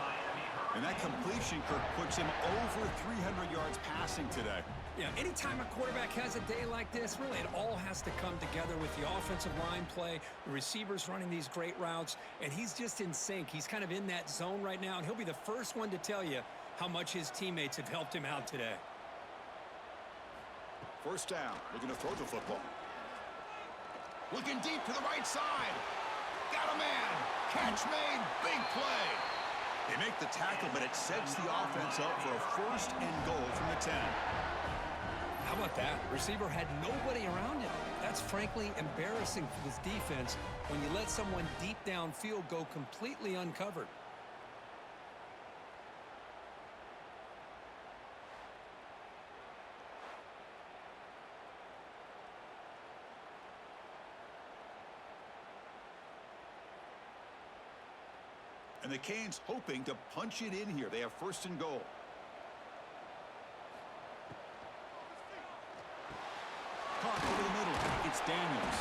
And that completion, Kirk, puts him over 300 yards passing today. Yeah, anytime a quarterback has a day like this, really it all has to come together with the offensive line play, the receivers running these great routes, and he's just in sync. He's kind of in that zone right now, and he'll be the first one to tell you how much his teammates have helped him out today. First down, looking to throw the football. Looking deep to the right side. Got a man. Catch made. Big play. They make the tackle, but it sets the offense up for a first and goal from the 10. How about that? Receiver had nobody around him. That's frankly embarrassing for this defense when you let someone deep downfield go completely uncovered. And the Canes hoping to punch it in here. They have first and goal. Caught over the middle. It's Daniels.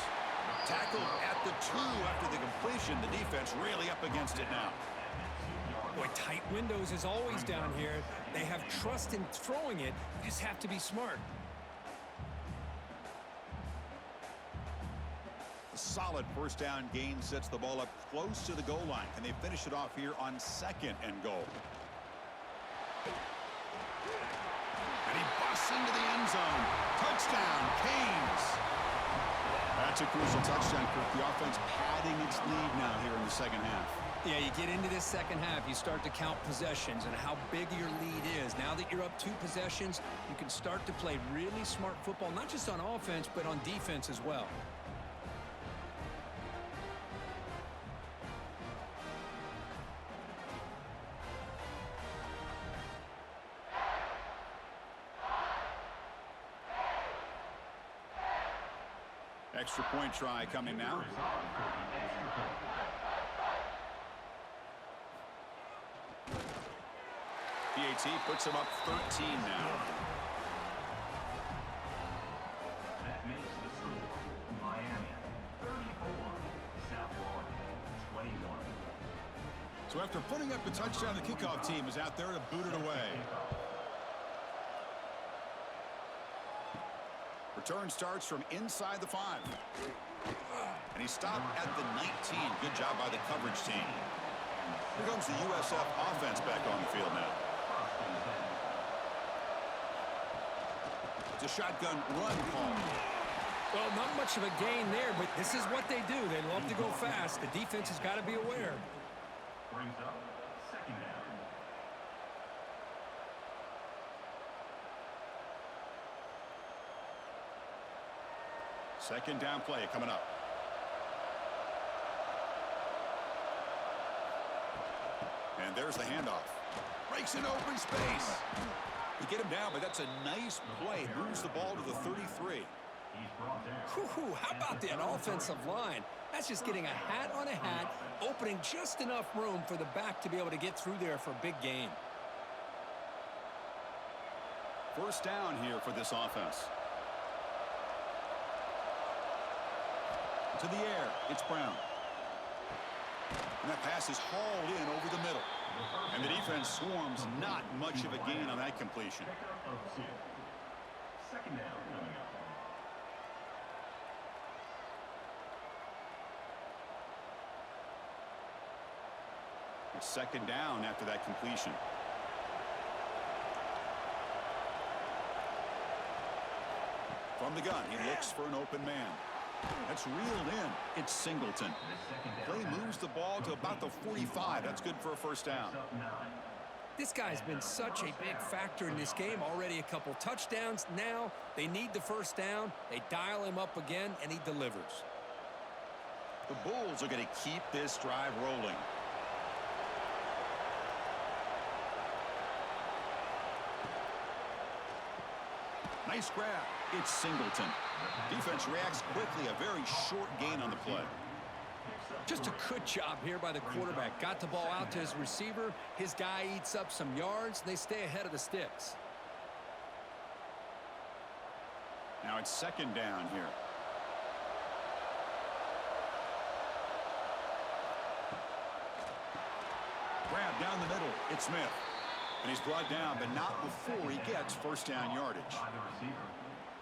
Tackled at the after the completion. The defense really up against it now. Boy, tight windows is always down here. They have trust in throwing it. You just have to be smart. A solid first down gain sets the ball up close to the goal line. Can they finish it off here on 2nd and goal? And he busts into the end zone. Touchdown, Canes. That's a crucial touchdown, Kirk. The offense padding its lead now here in the second half. Yeah, you get into this second half, you start to count possessions and how big your lead is. Now that you're up 2 possessions, you can start to play really smart football, not just on offense, but on defense as well. Extra point try coming now. PAT puts him up 13 now. That makes the score Miami 34, South Florida 21. So after putting up the touchdown, the kickoff team is out there to boot it away. Return starts from inside the 5. And he stopped at the 19. Good job by the coverage team. Here comes the USF offense back on the field now. It's a shotgun run call. Well, not much of a gain there, but this is what they do. They love to go fast. The defense has got to be aware. Brings up 2nd down. Second down play coming up. And there's the handoff. Breaks in open space. You get him down, but that's a nice play. Moves the ball to the 33. He's brought down. Whew, how about that offensive line? That's just getting a hat on a hat, opening just enough room for the back to be able to get through there for a big gain. First down here for this offense. To the air, it's Brown. And that pass is hauled in over the middle. And the defense swarms, not much of a gain on that completion. Pickup of 2. 2nd down coming up. It's 2nd down after that completion. From the gun, he looks for an open man. That's reeled in. It's Singleton. Play moves the ball to about the 45. That's good for a first down. This guy's been such a big factor in this game. Already a couple touchdowns. Now they need the first down. They dial him up again, and he delivers. The Bulls are going to keep this drive rolling. Nice grab. It's Singleton. Defense reacts quickly. A very short gain on the play. Just a good job here by the quarterback. Got the ball out to his receiver. His guy eats up some yards. They stay ahead of the sticks. Now it's 2nd down here. Grab down the middle. It's Smith. And he's brought down, but not before he gets first down yardage.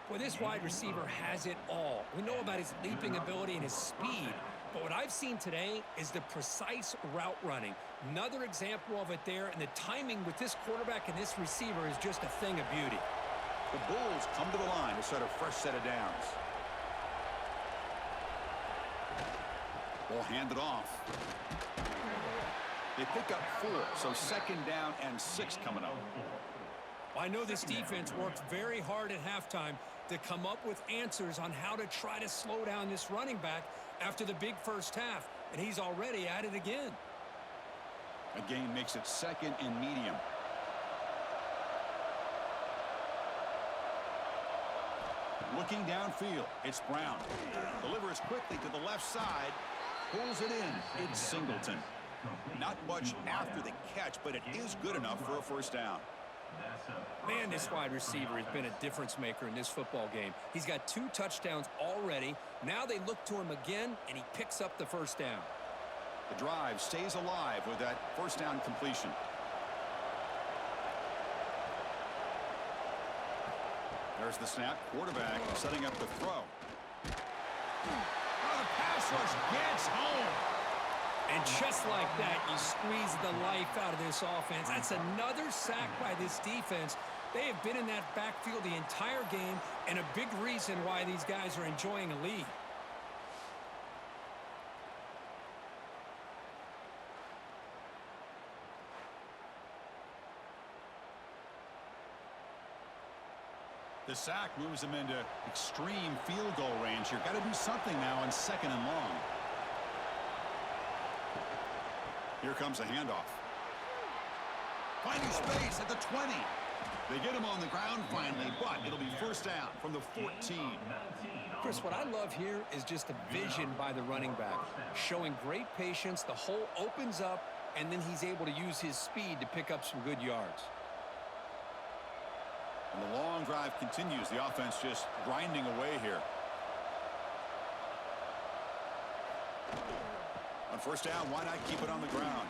Well, this wide receiver has it all. We know about his leaping ability and his speed. But what I've seen today is the precise route running. Another example of it there, and the timing with this quarterback and this receiver is just a thing of beauty. The Bulls come to the line to set a fresh set of downs. Ball handed off. They pick up 4, so 2nd down and 6 coming up. I know this defense worked very hard at halftime to come up with answers on how to try to slow down this running back after the big first half, and he's already at it again. A gain makes it 2nd and medium. Looking downfield, it's Brown. Delivers quickly to the left side. Pulls it in. It's Singleton. Not much after the catch, but it is good enough for a first down. Man, this wide receiver has been a difference maker in this football game. He's got 2 touchdowns already. Now they look to him again, and he picks up the first down. The drive stays alive with that first down completion. There's the snap. Quarterback setting up the throw. Oh, the pass rush gets home. And just like that, you squeeze the life out of this offense. That's another sack by this defense. They have been in that backfield the entire game, and a big reason why these guys are enjoying a lead. The sack moves them into extreme field goal range here. Got to do something now on 2nd and long. Here comes a handoff. Finding space at the 20. They get him on the ground finally, but it'll be first down from the 14. Chris, what I love here is just the vision by the running back. Showing great patience, the hole opens up, and then he's able to use his speed to pick up some good yards. And the long drive continues. The offense just grinding away here. On first down, why not keep it on the ground?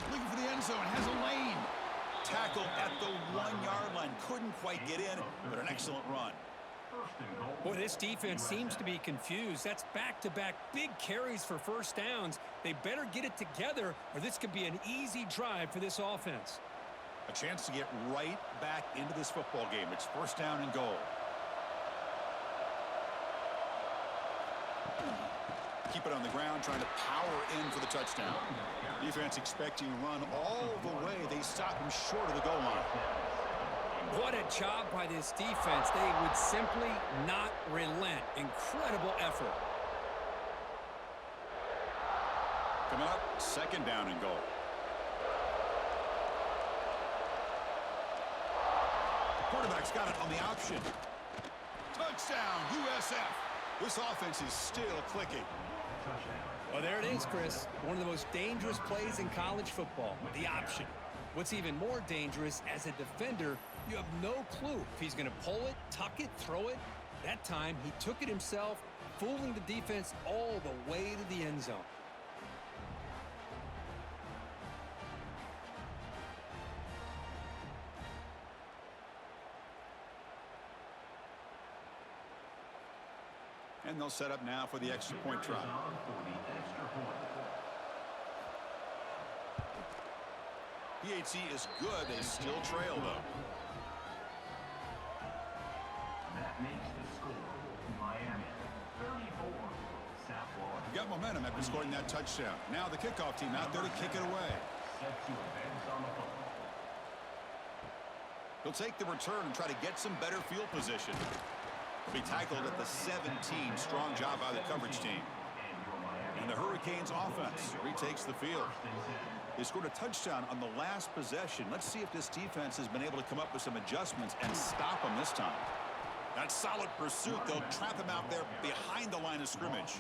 Looking for the end zone, has a lane. Tackle at the 1-yard line. Couldn't quite get in, but an excellent run. Boy, this defense seems to be confused. That's back-to-back big carries for first downs. They better get it together, or this could be an easy drive for this offense. A chance to get right back into this football game. It's first down and goal. Keep it on the ground, trying to power in for the touchdown. Defense expecting to run all the way. They stop him short of the goal line. What a job by this defense. They would simply not relent. Incredible effort. Coming up, 2nd down and goal. Quarterback's got it on the option. Touchdown, USF. This offense is still clicking. Well, there it is, Chris. One of the most dangerous plays in college football, the option. What's even more dangerous, as a defender, you have no clue if he's going to pull it, tuck it, throw it. That time, he took it himself, fooling the defense all the way to the end zone. And they'll set up now for the extra point try. PHC is good. They still trail, though. That makes the score Miami 34, South Florida. Got momentum after scoring that touchdown. Now the kickoff team out there to kick it away. Set to advance on the football. He'll take the return and try to get some better field position. He'll be tackled at the 17. Strong job by the coverage team. And the Hurricanes offense retakes the field. They scored a touchdown on the last possession. Let's see if this defense has been able to come up with some adjustments and stop them this time. That solid pursuit. They'll trap him out there behind the line of scrimmage.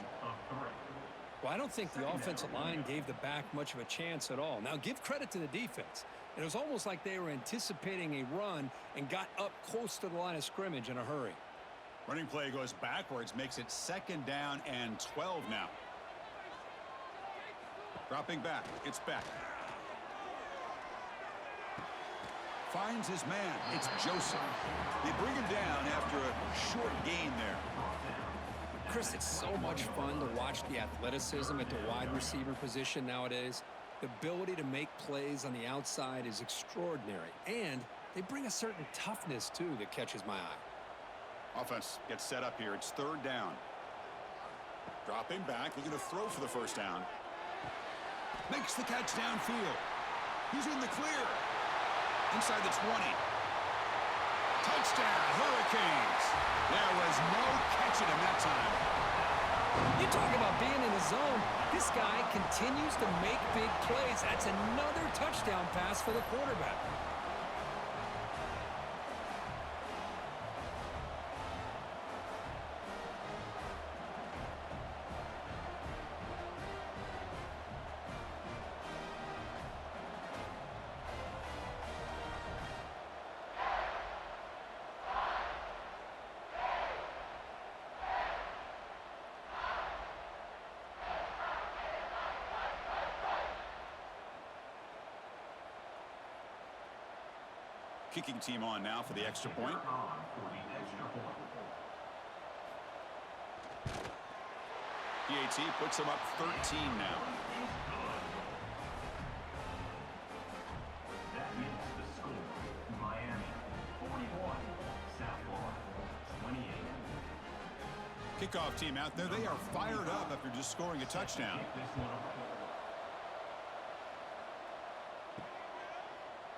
Well, I don't think the offensive line gave the back much of a chance at all. Now, give credit to the defense. It was almost like they were anticipating a run and got up close to the line of scrimmage in a hurry. Running play goes backwards, makes it 2nd down and 12 now. Dropping back, it's Beck. Finds his man, it's Joseph. They bring him down after a short gain there. Chris, it's so much fun to watch the athleticism at the wide receiver position nowadays. The ability to make plays on the outside is extraordinary, and they bring a certain toughness, too, that catches my eye. Offense gets set up here. It's 3rd down. Dropping back, looking to throw for the first down. Makes the catch downfield. He's in the clear. Inside the 20. Touchdown, Hurricanes. There was no catching him that time. You talk about being in the zone. This guy continues to make big plays. That's another touchdown pass for the quarterback. Kicking team on now for the extra point. PAT puts them up 13 now. That makes the score Miami 41, South Florida 28. Kickoff team out there. They are fired up after just scoring a touchdown.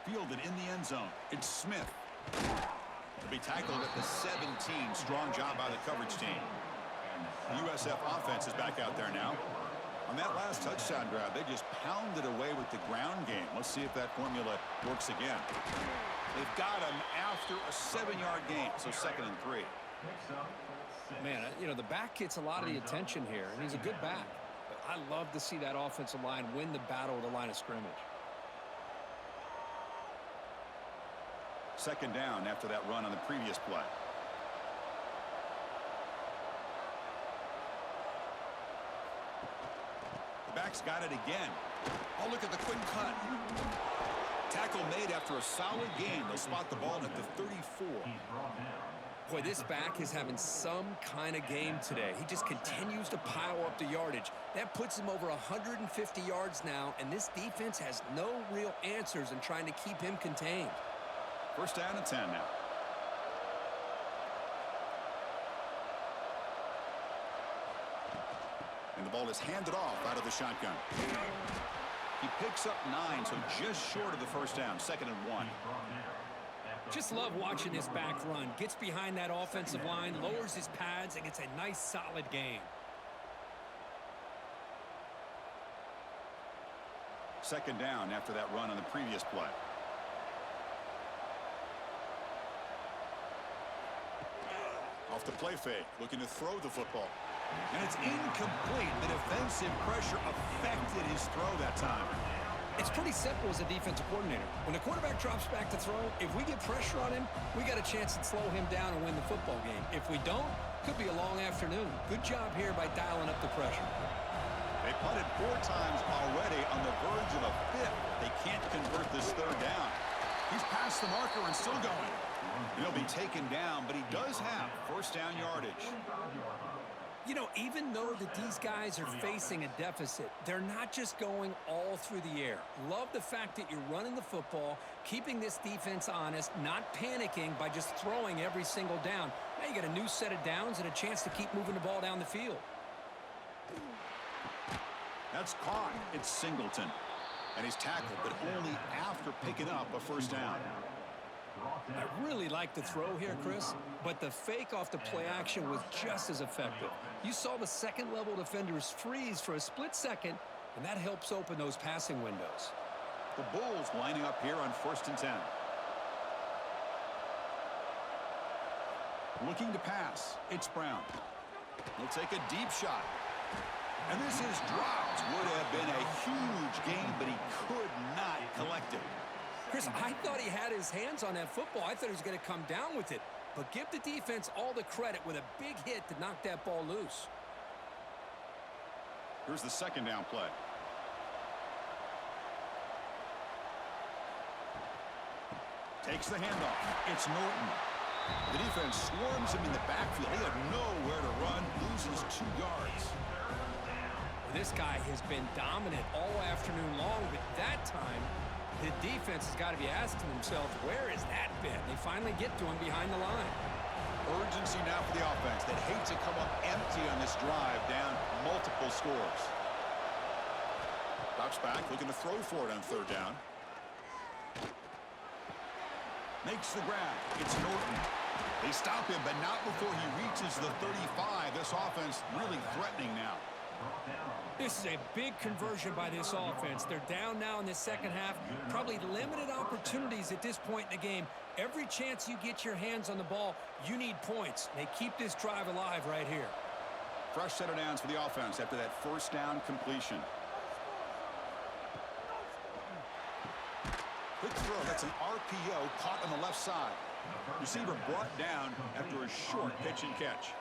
Fielded in the end zone. It's Smith. To be tackled at the 17. Strong job by the coverage team. The USF offense is back out there now. On that last touchdown drive, they just pounded away with the ground game. Let's see if that formula works again. They've got him after a 7-yard gain, so 2nd and 3. Man, you know, the back gets a lot of the attention here, and he's a good back. But I love to see that offensive line win the battle at the line of scrimmage. 2nd down after that run on the previous play. The back's got it again. Oh, look at the quick cut. Tackle made after a solid gain. They'll spot the ball at the 34. Boy, this back is having some kind of game today. He just continues to pile up the yardage. That puts him over 150 yards now, and this defense has no real answers in trying to keep him contained. 1st down and 10 now. And the ball is handed off out of the shotgun. He picks up 9, so just short of the 1st down. 2nd and 1. Just love watching this back run. Gets behind that offensive line, lowers his pads, and gets a nice solid gain. 2nd down after that run on the previous play. Off the play fake, looking to throw the football. And it's incomplete. The defensive pressure affected his throw that time. It's pretty simple as a defensive coordinator. When the quarterback drops back to throw, if we get pressure on him, we got a chance to slow him down and win the football game. If we don't, could be a long afternoon. Good job here by dialing up the pressure. They punted 4 times already on the verge of a 5th. They can't convert this 3rd down. He's past the marker and still going. He'll be taken down, but he does have 1st down yardage. You know, even though that these guys are facing a deficit, they're not just going all through the air. Love the fact that you're running the football, keeping this defense honest, not panicking by just throwing every single down. Now you got a new set of downs and a chance to keep moving the ball down the field. That's caught. It's Singleton. And he's tackled, but only after picking up a 1st down. I really like the throw here, Chris, but the fake off the play action was just as effective. You saw the second-level defenders freeze for a split second, and that helps open those passing windows. The Bulls lining up here on 1st and 10. Looking to pass. It's Brown. He'll take a deep shot. And this is dropped. Would have been a huge gain, but he could not collect it. Chris, I thought he had his hands on that football. I thought he was going to come down with it. But give the defense all the credit with a big hit to knock that ball loose. Here's the 2nd down play. Takes the handoff. It's Norton. The defense swarms him in the backfield. He had nowhere to run. Loses 2 yards. This guy has been dominant all afternoon long, but that time, the defense has got to be asking themselves, where has that been? They finally get to him behind the line. Urgency now for the offense that hate to come up empty on this drive, down multiple scores. Drops back, looking to throw for it on 3rd down. Makes the grab. It's Norton. They stop him, but not before he reaches the 35. This offense really threatening now. This is a big conversion by this offense. They're down now in the 2nd half. Probably limited opportunities at this point in the game. Every chance you get your hands on the ball, you need points. They keep this drive alive right here. Fresh set of downs for the offense after that 1st down completion. Quick throw. That's an RPO caught on the left side. Receiver brought down after a short pitch and catch.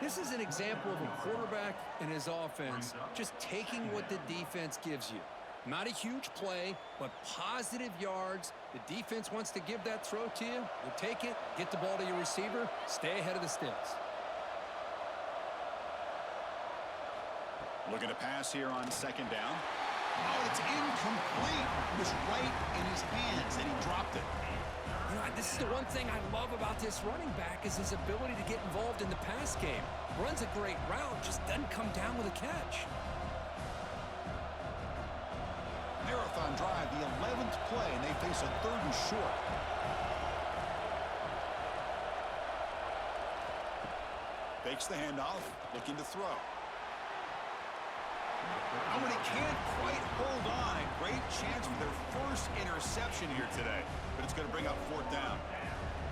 This is an example of a quarterback and his offense just taking what the defense gives you. Not a huge play, but positive yards. The defense wants to give that throw to you. You take it, get the ball to your receiver, stay ahead of the sticks. Looking to pass here on second down. Oh, it's incomplete. It was right in his hands, and he dropped it. You know, this is the one thing I love about this running back is his ability to get involved in the pass game. Runs a great route, just doesn't come down with a catch. Marathon drive, the 11th play, and they face a 3rd and short. Fakes the handoff, looking to throw. Oh, and he can't quite hold on. A great chance for their first interception here today, but it's going to bring up 4th down.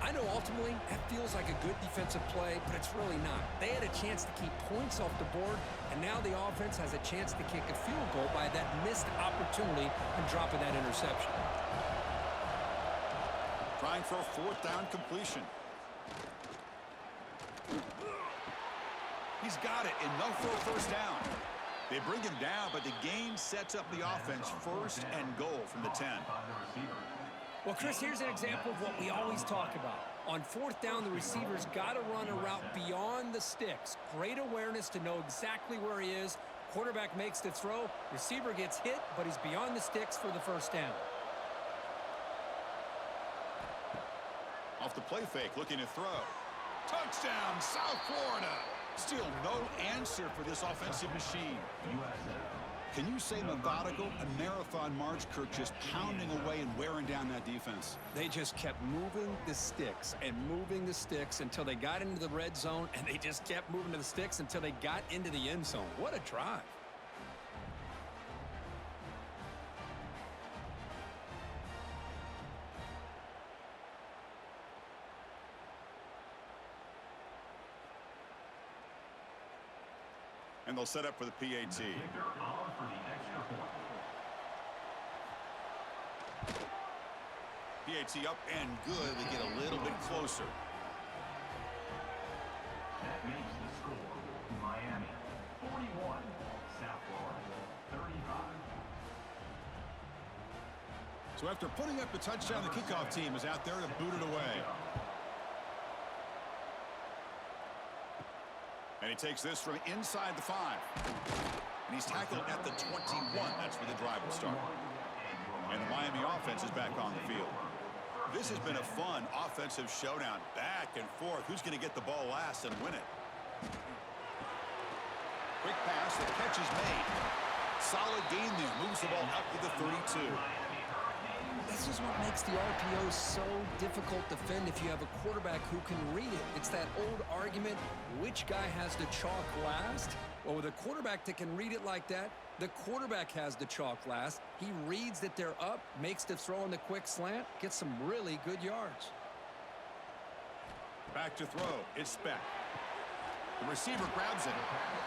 I know ultimately that feels like a good defensive play, but it's really not. They had a chance to keep points off the board, and now the offense has a chance to kick a field goal by that missed opportunity and dropping that interception. Trying for a 4th down completion. He's got it, enough for a 1st down. They bring him down, but the gain sets up the offense 1st and goal from the 10. Well, Chris, here's an example of what we always talk about. On 4th down, the receiver's got to run a route beyond the sticks. Great awareness to know exactly where he is. Quarterback makes the throw. Receiver gets hit, but he's beyond the sticks for the 1st down. Off the play fake, looking to throw. Touchdown, South Florida. Still no answer for this offensive machine. Can you say methodical? A marathon march, Kirk, just pounding away and wearing down that defense. They just kept moving the sticks and moving the sticks until they got into the red zone, and they just kept moving to the sticks until they got into the end zone. What a drive. And they'll set up for the PAT. PAT up and good. They get a little bit closer. That makes the score Miami 41, South Florida 35. So after putting up the touchdown, the kickoff team is out there to boot it away. And he takes this from inside the 5. And he's tackled at the 21. That's where the drive will start. And the Miami offense is back on the field. This has been a fun offensive showdown. Back and forth. Who's going to get the ball last and win it? Quick pass. The catch is made. Solid gain there. Moves the ball up to the 32. This is what makes the RPO so difficult to defend if you have a quarterback who can read it. It's that old argument, which guy has the chalk last? Well, with a quarterback that can read it like that, the quarterback has the chalk last. He reads that they're up, makes the throw in the quick slant, gets some really good yards. Back to throw. It's Speck. The receiver grabs it.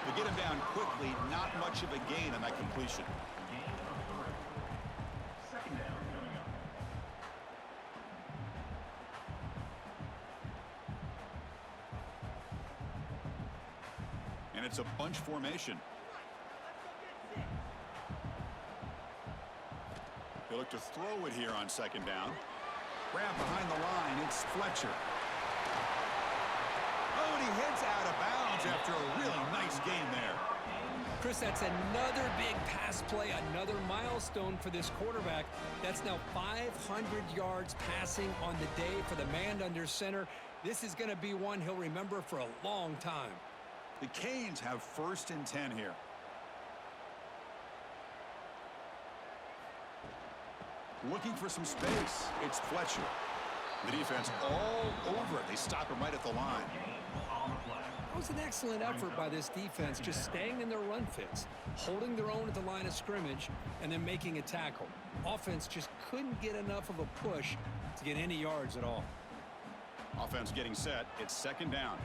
They get him down quickly. Not much of a gain on that completion. And it's a bunch formation. They look to throw it here on second down. Grab behind the line. It's Fletcher. Oh, and he heads out of bounds after a really nice game there. Chris, that's another big pass play, another milestone for this quarterback. That's now 500 yards passing on the day for the man under center. This is going to be one he'll remember for a long time. The Canes have 1st and 10 here. Looking for some space. It's Fletcher. The defense all over it. They stop him right at the line. That was an excellent effort by this defense, just staying in their run fits, holding their own at the line of scrimmage, and then making a tackle. Offense just couldn't get enough of a push to get any yards at all. Offense getting set. It's second down.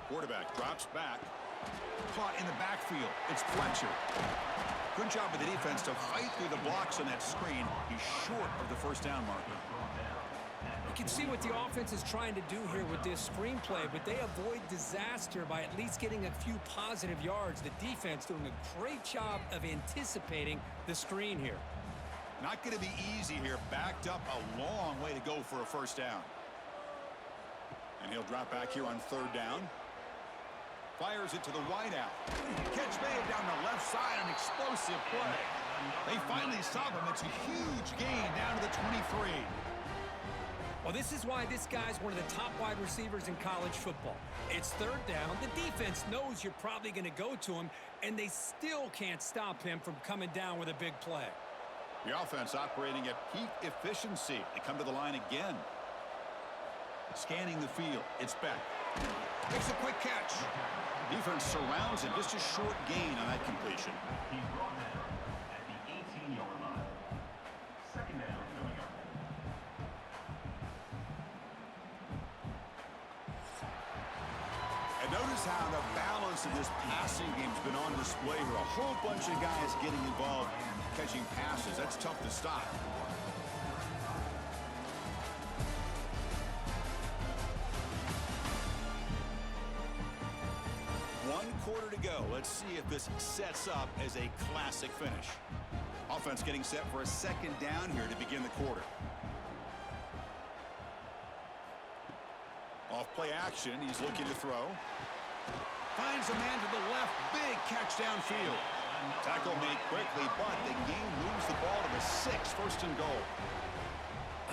Quarterback drops back. Caught in the backfield. It's Fletcher. Good job of the defense to fight through the blocks on that screen. He's short of the 1st down marker. You can see what the offense is trying to do here with this screenplay, but they avoid disaster by at least getting a few positive yards. The defense doing a great job of anticipating the screen here. Not going to be easy here. Backed up a long way to go for a first down. And he'll drop back here on third down. Fires it to the wideout. Catch made down the left side, an explosive play. They finally stop him. It's a huge gain down to the 23. Well, this is why this guy's one of the top wide receivers in college football. It's third down. The defense knows you're probably going to go to him, and they still can't stop him from coming down with a big play. The offense operating at peak efficiency. They come to the line again. Scanning the field. It's back. Makes a quick catch. Defense surrounds him. Just a short gain on that completion. He's brought down at the 18-yard line. Second down coming up. And notice how the balance of this passing game's been on display here. A whole bunch of guys getting involved catching passes. That's tough to stop. One quarter to go. Let's see if this sets up as a classic finish. Offense getting set for a second down here to begin the quarter. Off play action. He's looking to throw. Finds a man to the left. Big catch downfield. Tackle made quickly, but the game moves the ball to the 6, first and goal.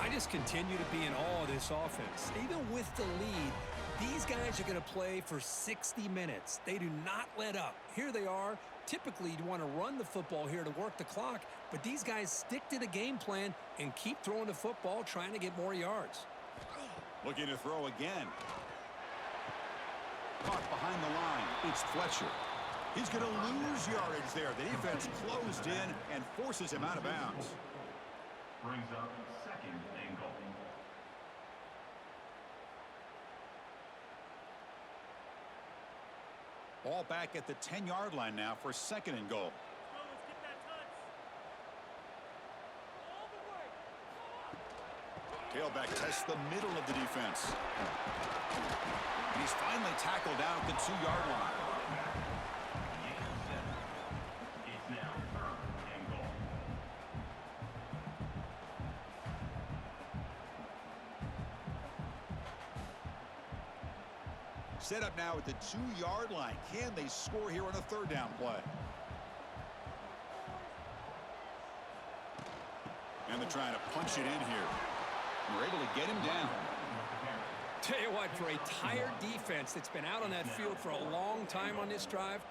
I just continue to be in awe of this offense. Even with the lead, these guys are going to play for 60 minutes. They do not let up. Here they are. Typically, you want to run the football here to work the clock, but these guys stick to the game plan and keep throwing the football, trying to get more yards. Looking to throw again. Caught behind the line. It's Fletcher. He's going to lose yardage there. The defense closed in and forces him out of bounds. Brings up second and goal. Ball back at the 10-yard line now for second and goal. Tailback tests the middle of the defense. And he's finally tackled down at the 2-yard line. It's now third and goal. Set up now at the 2-yard line. Can they score here on a third down play? And they're trying to punch it in here. And they're able to get him down. Tell you what, for a tired defense that's been out on that field for a long time on this drive,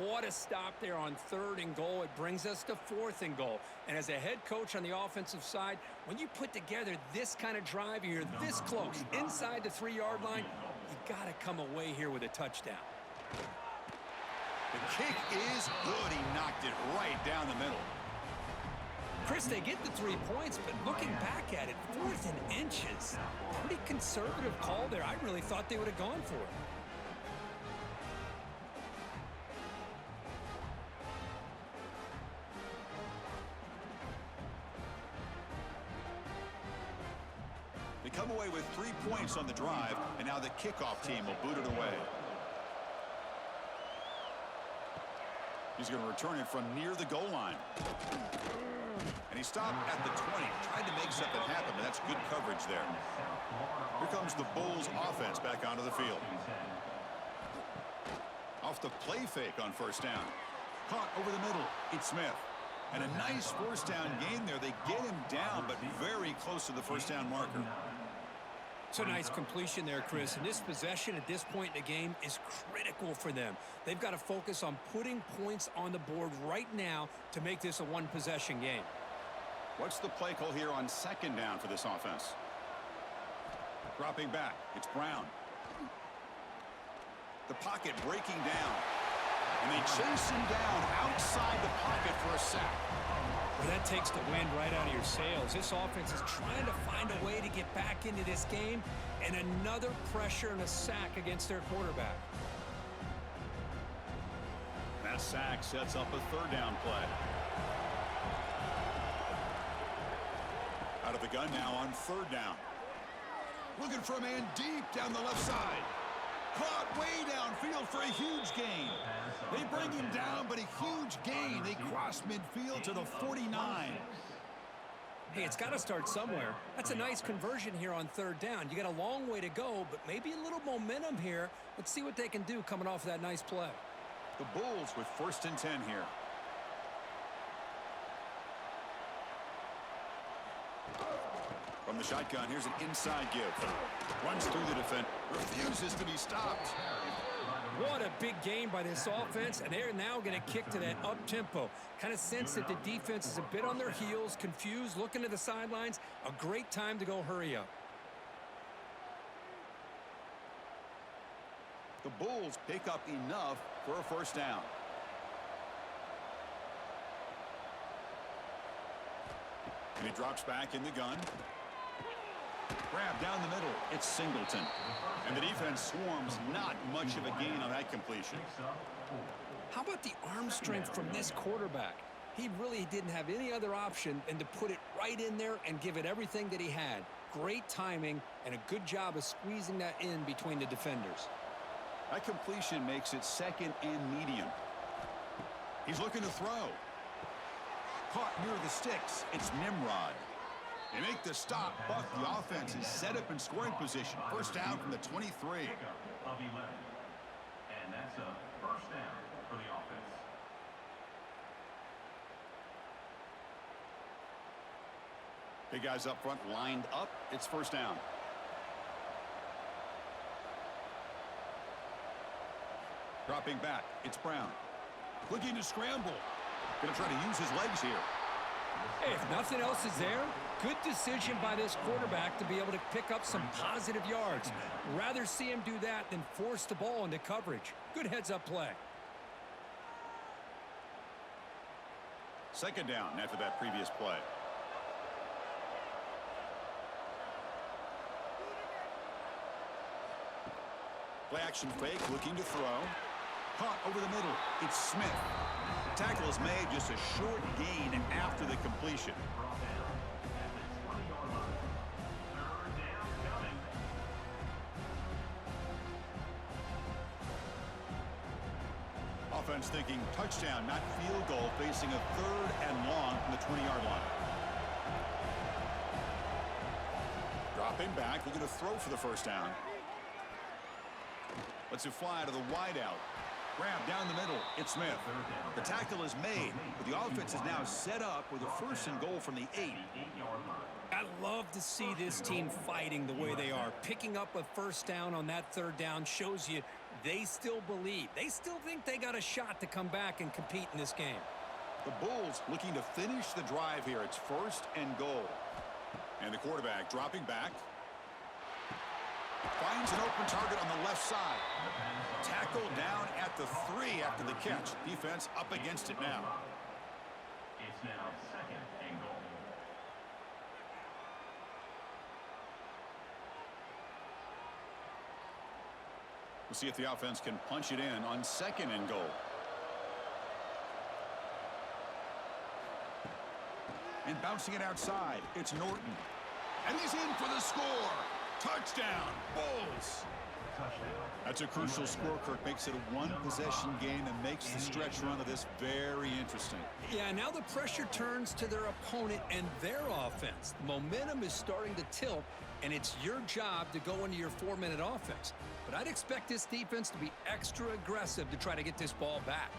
what a stop there on third and goal. It brings us to fourth and goal. And as a head coach on the offensive side, when you put together this kind of drive, you're this close, inside the 3-yard line, you got to come away here with a touchdown. The kick is good. He knocked it right down the middle. Chris, they get the 3 points, but looking back at it, 4th and inches. Pretty conservative call there. I really thought they would have gone for it. They come away with 3 points on the drive, and now the kickoff team will boot it away. He's going to return it from near the goal line. And he stopped at the 20. Tried to make something happen, but that's good coverage there. Here comes the Bulls offense back onto the field. Off the play fake on first down. Caught over the middle. It's Smith. And a nice first down gain there. They get him down, but very close to the first down marker. It's a nice completion there, Chris. And this possession at this point in the game is critical for them. They've got to focus on putting points on the board right now to make this a one-possession game. What's the play call here on second down for this offense? Dropping back. It's Brown. The pocket breaking down. And they chase him down outside the pocket for a sack. Well, that takes the wind right out of your sails. This offense is trying to find a way to get back into this game, and another pressure and a sack against their quarterback. That sack sets up a third down play. Out of the gun now on third down. Looking for a man deep down the left side. Caught way downfield for a huge gain. They bring him down, but a huge gain. They cross midfield to the 49. Hey, it's got to start somewhere. That's a nice conversion here on third down. You got a long way to go, but maybe a little momentum here. Let's see what they can do coming off that nice play. The Bulls with 1st and 10 here. From the shotgun, here's an inside give. Runs through the defense. Refuses to be stopped. What a big game by this offense, and they're now going to kick to that up-tempo. Kind of sense that the defense is a bit on their heels, confused, looking to the sidelines. A great time to go hurry up. The Bulls pick up enough for a 1st down. And he drops back in the gun. Grab down the middle. It's Singleton. And the defense swarms. Not much of a gain on that completion. How about the arm strength from this quarterback? He really didn't have any other option than to put it right in there and give it everything that he had. Great timing and a good job of squeezing that in between the defenders. That completion makes it 2nd and medium. He's looking to throw. Caught near the sticks. It's Nimrod. They make the stop, but the offense is set up in scoring position. 1st down from the 23. Of 11. And that's a 1st down for the offense. Big guys up front lined up. It's 1st down. Dropping back. It's Brown. Looking to scramble. Going to try to use his legs here. Hey, if nothing else is there, good decision by this quarterback to be able to pick up some positive yards. Rather see him do that than force the ball into coverage. Good heads-up play. 2nd down after that previous play. Play action fake, looking to throw. Caught over the middle. It's Smith. Tackle is made, just a short gain after the completion. Brought down at the 20-yard line. 3rd down coming. Offense thinking touchdown, not field goal, facing a 3rd and long from the 20-yard line. Dropping back, looking to throw for the 1st down. Lets it fly to the wideout. Grab down the middle. It's Smith. The tackle is made, but the offense is now set up with a 1st and goal from the 8. I love to see this team fighting the way they are. Picking up a 1st down on that 3rd down shows you they still believe. They still think they got a shot to come back and compete in this game. The Bulls looking to finish the drive here. It's 1st and goal. And the quarterback dropping back. Finds an open target on the left side. Tackled down at the 3 after the catch. Defense up against it now. It's now 2nd and goal. We'll see if the offense can punch it in on 2nd and goal. And bouncing it outside, it's Norton. And he's in for the score. Touchdown, Bulls. That's a crucial score, Kirk. Makes it a 1-possession game and makes the stretch run of this very interesting. Yeah, now the pressure turns to their opponent and their offense. The momentum is starting to tilt, and it's your job to go into your 4-minute offense. But I'd expect this defense to be extra aggressive to try to get this ball back.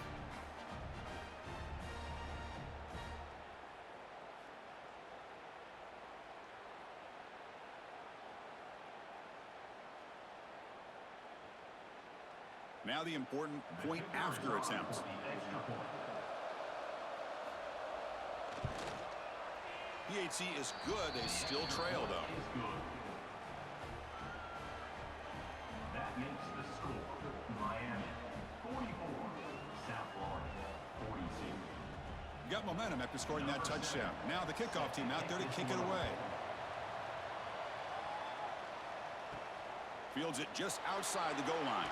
Now the important point after attempt. PAT is good. They still trail, though. That makes the score Miami 44, South Florida 42. Got momentum after scoring that touchdown. Now the kickoff team out there to kick it away. Fields it just outside the goal line.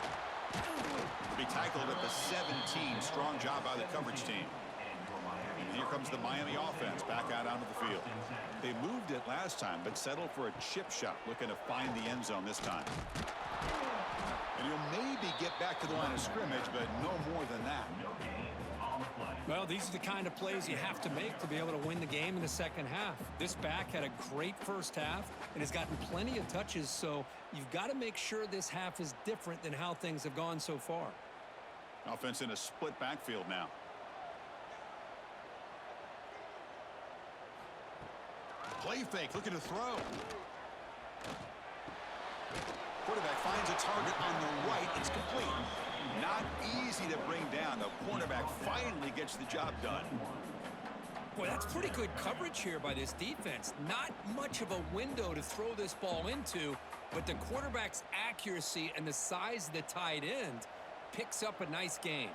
To be tackled at the 17. Strong job by the coverage team. And And here comes the Miami offense back out onto the field. They moved it last time, but settled for a chip shot, looking to find the end zone this time. And he'll maybe get back to the line of scrimmage, but no more than that. Well, these are the kind of plays you have to make to be able to win the game in the second half. This back had a great first half and has gotten plenty of touches, so you've got to make sure this half is different than how things have gone so far. Offense in a split backfield now. Play fake, looking to throw. Quarterback finds a target on the right. It's complete. Not easy to bring down. The cornerback finally gets the job done. Boy, that's pretty good coverage here by this defense. Not much of a window to throw this ball into, but the quarterback's accuracy and the size of the tight end picks up a nice gain.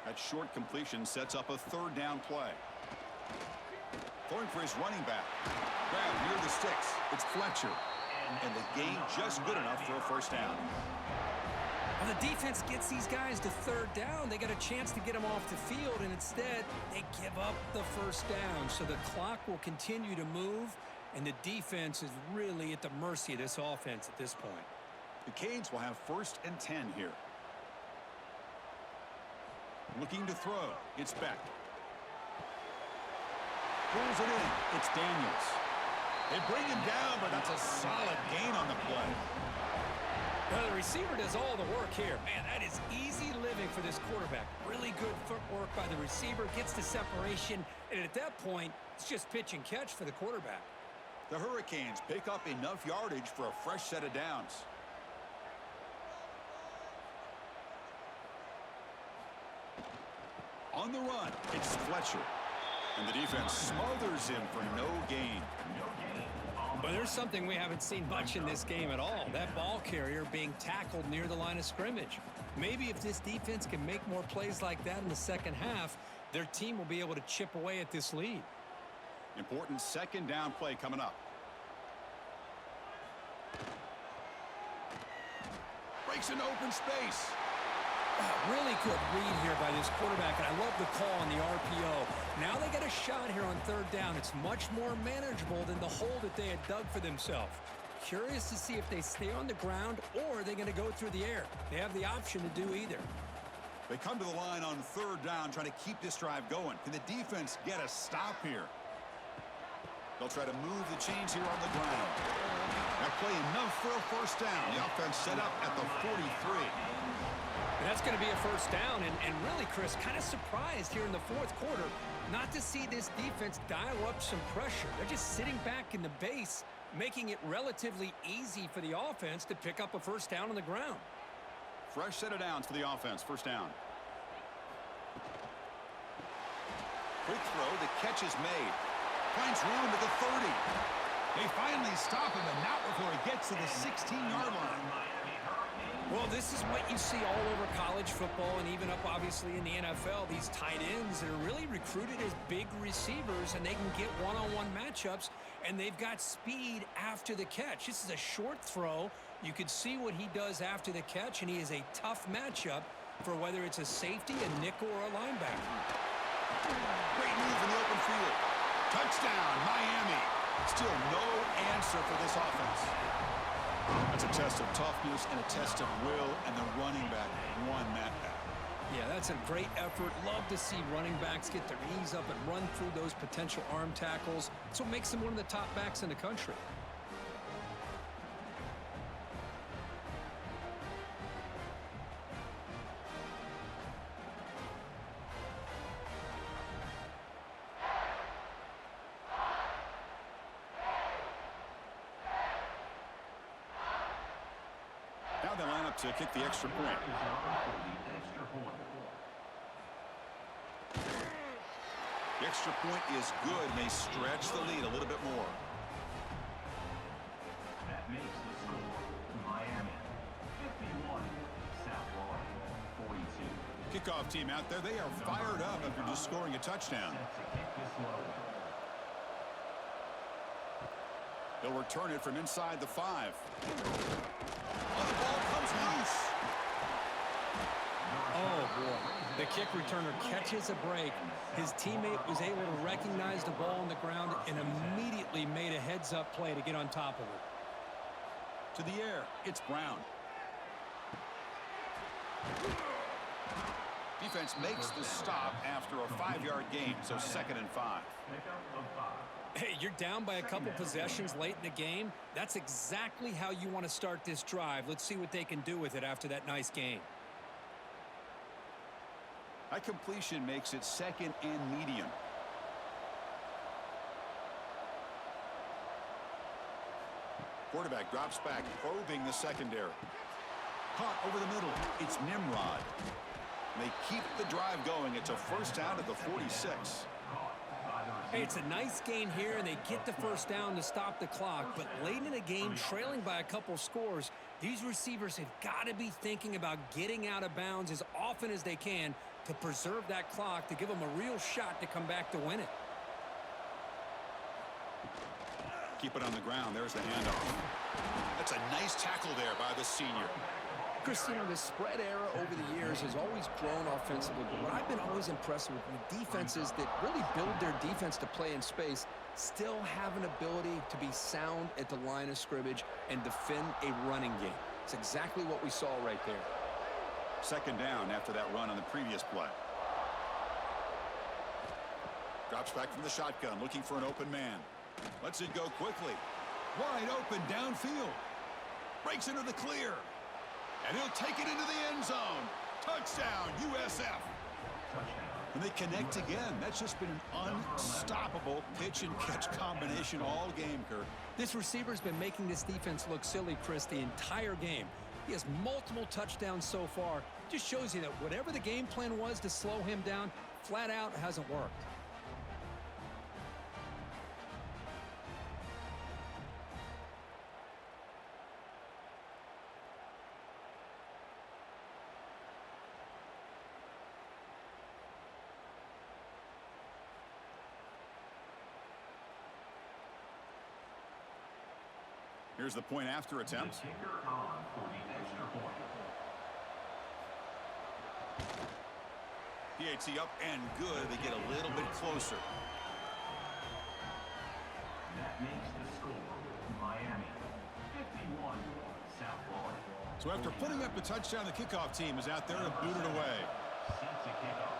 That short completion sets up a third down play. Throwing for his running back. Grab near the sticks. It's Fletcher. And the gain just good enough for a first down. When the defense gets these guys to third down, they got a chance to get them off the field, and instead they give up the first down. So the clock will continue to move, and the defense is really at the mercy of this offense at this point. The Canes will have 1st and 10 here. Looking to throw. It's Beck. Pulls it in. It's Daniels. They bring him down, but that's a solid gain on the play. Well, the receiver does all the work here. Man, that is easy living for this quarterback. Really good footwork by the receiver, gets the separation, and at that point, it's just pitch and catch for the quarterback. The Hurricanes pick up enough yardage for a fresh set of downs. On the run, it's Fletcher. And the defense smothers him for no gain. But there's something we haven't seen much in this game at all. That ball carrier being tackled near the line of scrimmage. Maybe if this defense can make more plays like that in the second half, their team will be able to chip away at this lead. Important second down play coming up. Breaks into open space. Really good read here by this quarterback, and I love the call on the RPO. Now they get a shot here on third down. It's much more manageable than the hole that they had dug for themselves. Curious to see if they stay on the ground or are they going to go through the air. They have the option to do either. They come to the line on third down, trying to keep this drive going. Can the defense get a stop here? They'll try to move the chains here on the ground. That play enough for a first down. The offense set up at the 43. And that's going to be a first down, and really, Chris, kind of surprised here in the fourth quarter not to see this defense dial up some pressure. They're just sitting back in the base, making it relatively easy for the offense to pick up a first down on the ground. Fresh set of downs for the offense. First down. Quick throw. The catch is made. Finds room to the 30. They finally stop him, and not before he gets to the 16-yard line. Well, this is what you see all over college football and even up, obviously, in the NFL. These tight ends that are really recruited as big receivers, and they can get one-on-one matchups, and they've got speed after the catch. This is a short throw. You can see what he does after the catch, and he is a tough matchup for whether it's a safety, a nickel, or a linebacker. Great move in the open field. Touchdown, Miami. Still no answer for this offense. That's a test of toughness and a test of will, and the running back won that battle. Yeah, that's a great effort. Love to see running backs get their knees up and run through those potential arm tackles. That's what makes them one of the top backs in the country. Now they line up to kick the extra point. The extra point is good, and they stretch the lead a little bit more. That makes the score Miami 51, South Florida 42. Kickoff team out there, they are fired up after just scoring a touchdown. Set to kick this load. They'll return it from inside the 5. Oh, the ball comes loose. Oh, boy. The kick returner catches a break. His teammate was able to recognize the ball on the ground and immediately made a heads-up play to get on top of it. To the air, it's Brown. Defense makes the stop after a 5-yard gain, so 2nd and 5. Hey, you're down by a couple possessions late in the game. That's exactly how you want to start this drive. Let's see what they can do with it after that nice game. That completion makes it 2nd and medium. Quarterback drops back, probing the secondary. Caught over the middle. It's Nimrod. They keep the drive going. It's a first down at the 46. Hey, it's a nice gain here, and they get the first down to stop the clock. But late in the game, trailing by a couple scores, these receivers have got to be thinking about getting out of bounds as often as they can to preserve that clock, to give them a real shot to come back to win it. Keep it on the ground. There's the handoff. That's a nice tackle there by the senior. Chris, you know, the spread era over the years has always grown offensively, but what I've been always impressed with defenses that really build their defense to play in space still have an ability to be sound at the line of scrimmage and defend a running game. It's exactly what we saw right there. 2nd down after that run on the previous play. Drops back from the shotgun, looking for an open man. Lets it go quickly. Wide open downfield. Breaks into the clear. And he'll take it into the end zone. Touchdown, USF. And they connect again. That's just been an unstoppable pitch and catch combination all game, Kirk. This receiver's been making this defense look silly, Chris, the entire game. He has multiple touchdowns so far. Just shows you that whatever the game plan was to slow him down, flat out hasn't worked. Here's the point after attempt. PAT up and good. They get a little bit closer. That makes the score Miami 51, South Florida. So after putting up the touchdown, the kickoff team is out there to boot it away. Since the kickoff.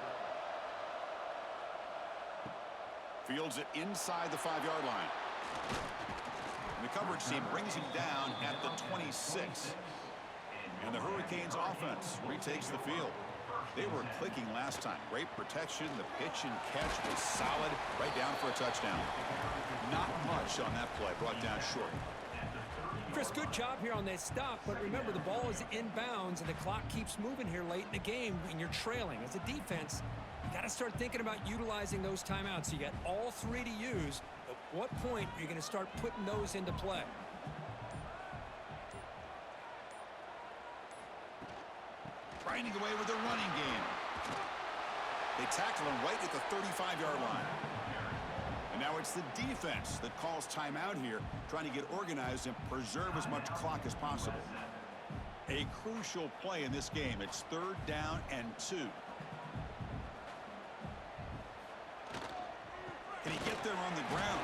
Fields it inside the 5-yard line. And the coverage team brings him down at the 26. And the Hurricanes offense retakes the field. They were clicking last time. Great protection. The pitch and catch was solid. Right down for a touchdown. Not much on that play. Brought down short. Chris, good job here on that stop, but remember, the ball is inbounds and the clock keeps moving here late in the game and you're trailing. As a defense, you got to start thinking about utilizing those timeouts. You got all 3 to use. At what point are you going to start putting those into play? Grinding away with the running game. They tackle him right at the 35-yard line. And now it's the defense that calls timeout here, trying to get organized and preserve as much clock as possible. A crucial play in this game. It's 3rd down and 2. Can he get there on the ground?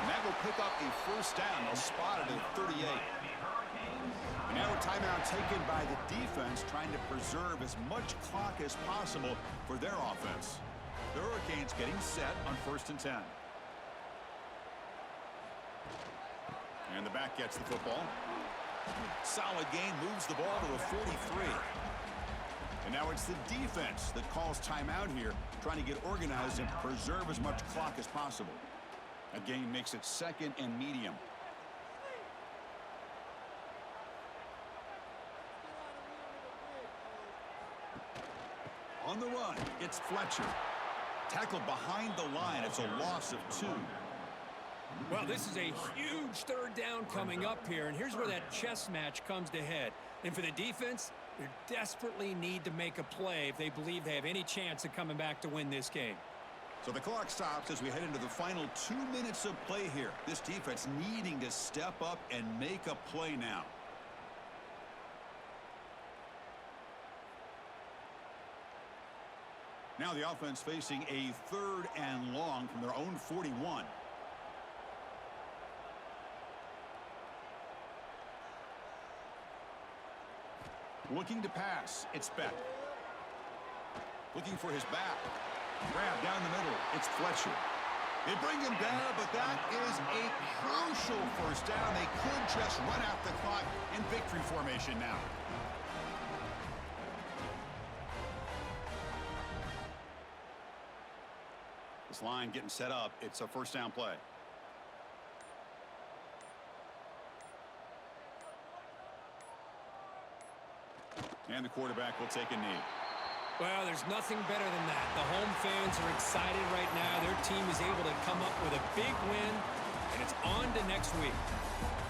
And that will pick up a first down. They'll spot it at 38. And now a timeout taken by the defense, trying to preserve as much clock as possible for their offense. The Hurricanes getting set on 1st and 10. And the back gets the football. Solid gain, moves the ball to the 43. And now it's the defense that calls timeout here, trying to get organized and preserve as much clock as possible. A gain makes it 2nd and medium. On the run, it's Fletcher. Tackled behind the line. It's a loss of 2. Well, this is a huge 3rd down coming up here, and here's where that chess match comes to head. And for the defense, they desperately need to make a play if they believe they have any chance of coming back to win this game. So the clock stops as we head into the final 2 minutes of play here. This defense needing to step up and make a play now. Now the offense facing a 3rd and long from their own 41. Looking to pass. It's Beck. Looking for his back. Grab down the middle. It's Fletcher. They bring him down, but that is a crucial first down. They could just run out the clock in victory formation now. This line getting set up. It's a first down play. And the quarterback will take a knee. Well, there's nothing better than that. The home fans are excited right now. Their team is able to come up with a big win, and it's on to next week.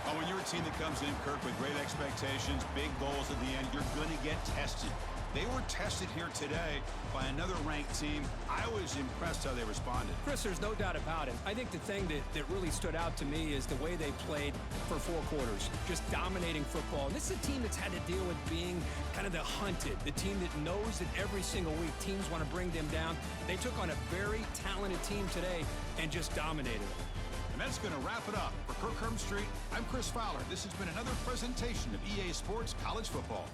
Oh, when you're a team that comes in, Kirk, with great expectations, big goals at the end, you're going to get tested. They were tested here today by another ranked team. I was impressed how they responded. Chris, there's no doubt about it. I think the thing that really stood out to me is the way they played for 4 quarters, just dominating football. And this is a team that's had to deal with being kind of the hunted, the team that knows that every single week teams want to bring them down. They took on a very talented team today and just dominated. And that's going to wrap it up. For Kirk Street, I'm Chris Fowler. This has been another presentation of EA Sports College Football.